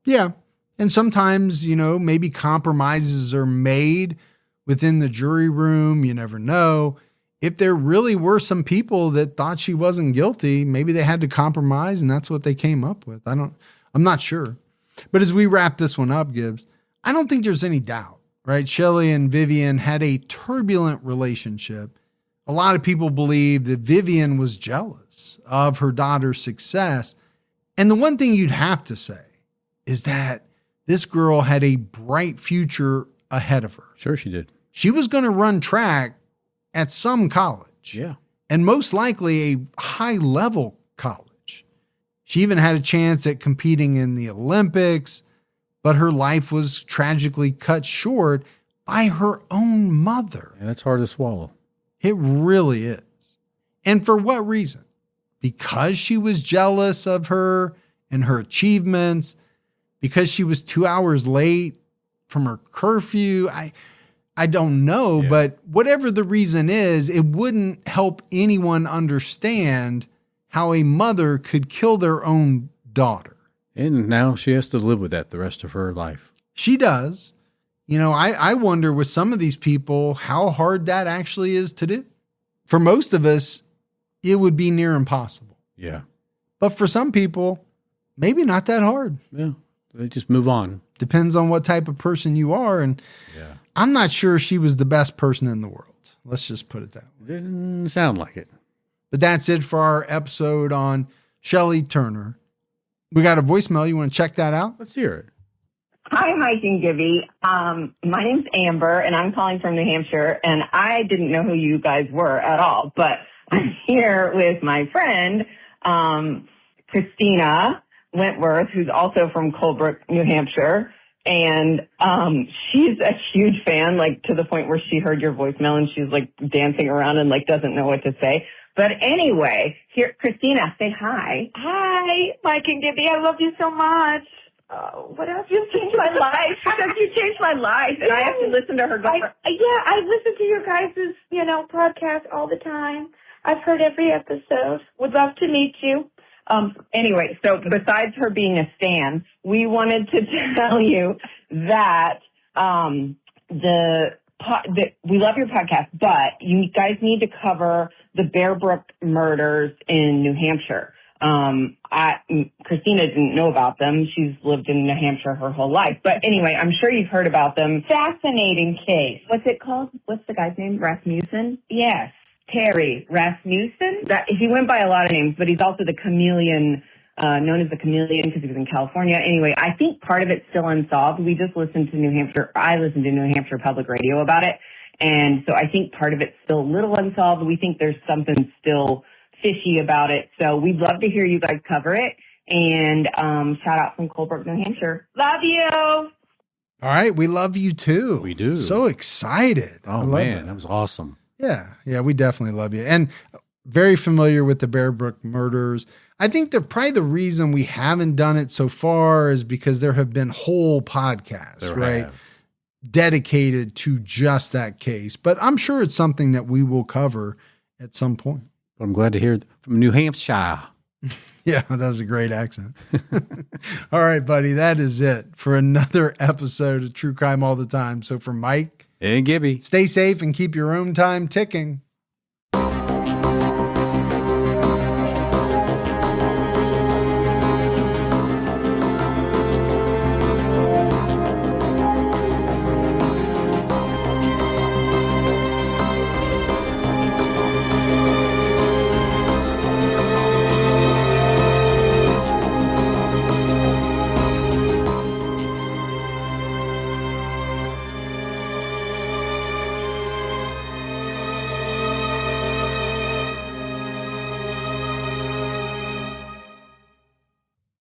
Yeah. And sometimes, maybe compromises are made within the jury room. You never know. If there really were some people that thought she wasn't guilty, maybe they had to compromise and that's what they came up with. I'm not sure. But as we wrap this one up, Gibbs, I don't think there's any doubt, right? Shilie and Vivian had a turbulent relationship. A lot of people believe that Vivian was jealous of her daughter's success. And the one thing you'd have to say is that this girl had a bright future ahead of her. Sure she did. She was going to run track at some college. Yeah. And most likely a high-level college. She even had a chance at competing in the Olympics, but her life was tragically cut short by her own mother. And that's hard to swallow. It really is. And for what reason? Because she was jealous of her and her achievements, because she was 2 hours late from her curfew. I don't know, but whatever the reason is, it wouldn't help anyone understand how a mother could kill their own daughter. And now she has to live with that the rest of her life. She does. I wonder with some of these people how hard that actually is to do. For most of us, it would be near impossible. Yeah. But for some people, maybe not that hard. Yeah. They just move on. Depends on what type of person you are. And I'm not sure she was the best person in the world. Let's just put it that way. Didn't sound like it. But that's it for our episode on Shilie Turner. We got a voicemail. You want to check that out? Let's hear it. Hi, Mike and Gibby. My name's Amber, and I'm calling from New Hampshire, and I didn't know who you guys were at all, but I'm here with my friend, Christina Wentworth, who's also from Colebrook, New Hampshire, and she's a huge fan, like to the point where she heard your voicemail, and she's like dancing around and like doesn't know what to say. But anyway, here, Christina, say hi. Hi, Mike and Gibby. I love you so much. What else? You've changed my life. Because you changed my life, and I have to listen to her go. I listen to your guys' podcast all the time. I've heard every episode. Would love to meet you. Anyway, so besides her being a stan, we wanted to tell you that the we love your podcast, but you guys need to cover the Bear Brook murders in New Hampshire. Christina didn't know about them. She's lived in New Hampshire her whole life. But anyway, I'm sure you've heard about them. Fascinating case. What's it called? What's the guy's name? Rasmussen? Yes. Terry Rasmussen. He went by a lot of names, but he's also the chameleon, known as the chameleon because he was in California. Anyway, I think part of it's still unsolved. We just listened to I listened to New Hampshire Public Radio about it. And so I think part of it's still a little unsolved. We think there's something still fishy about it. So we'd love to hear you guys cover it. And shout out from Colebrook, New Hampshire. Love you. All right. We love you too. We do. So excited. Oh, man. That was awesome. Yeah. Yeah. We definitely love you. And very familiar with the Bear Brook murders. I think that probably the reason we haven't done it so far is because there have been whole podcasts, right? Dedicated to just that case. But I'm sure it's something that we will cover at some point. But I'm glad to hear from New Hampshire. Yeah, that was a great accent. All right, buddy, that is it for another episode of True Crime All the Time. So for Mike and Gibby, stay safe and keep your own time ticking.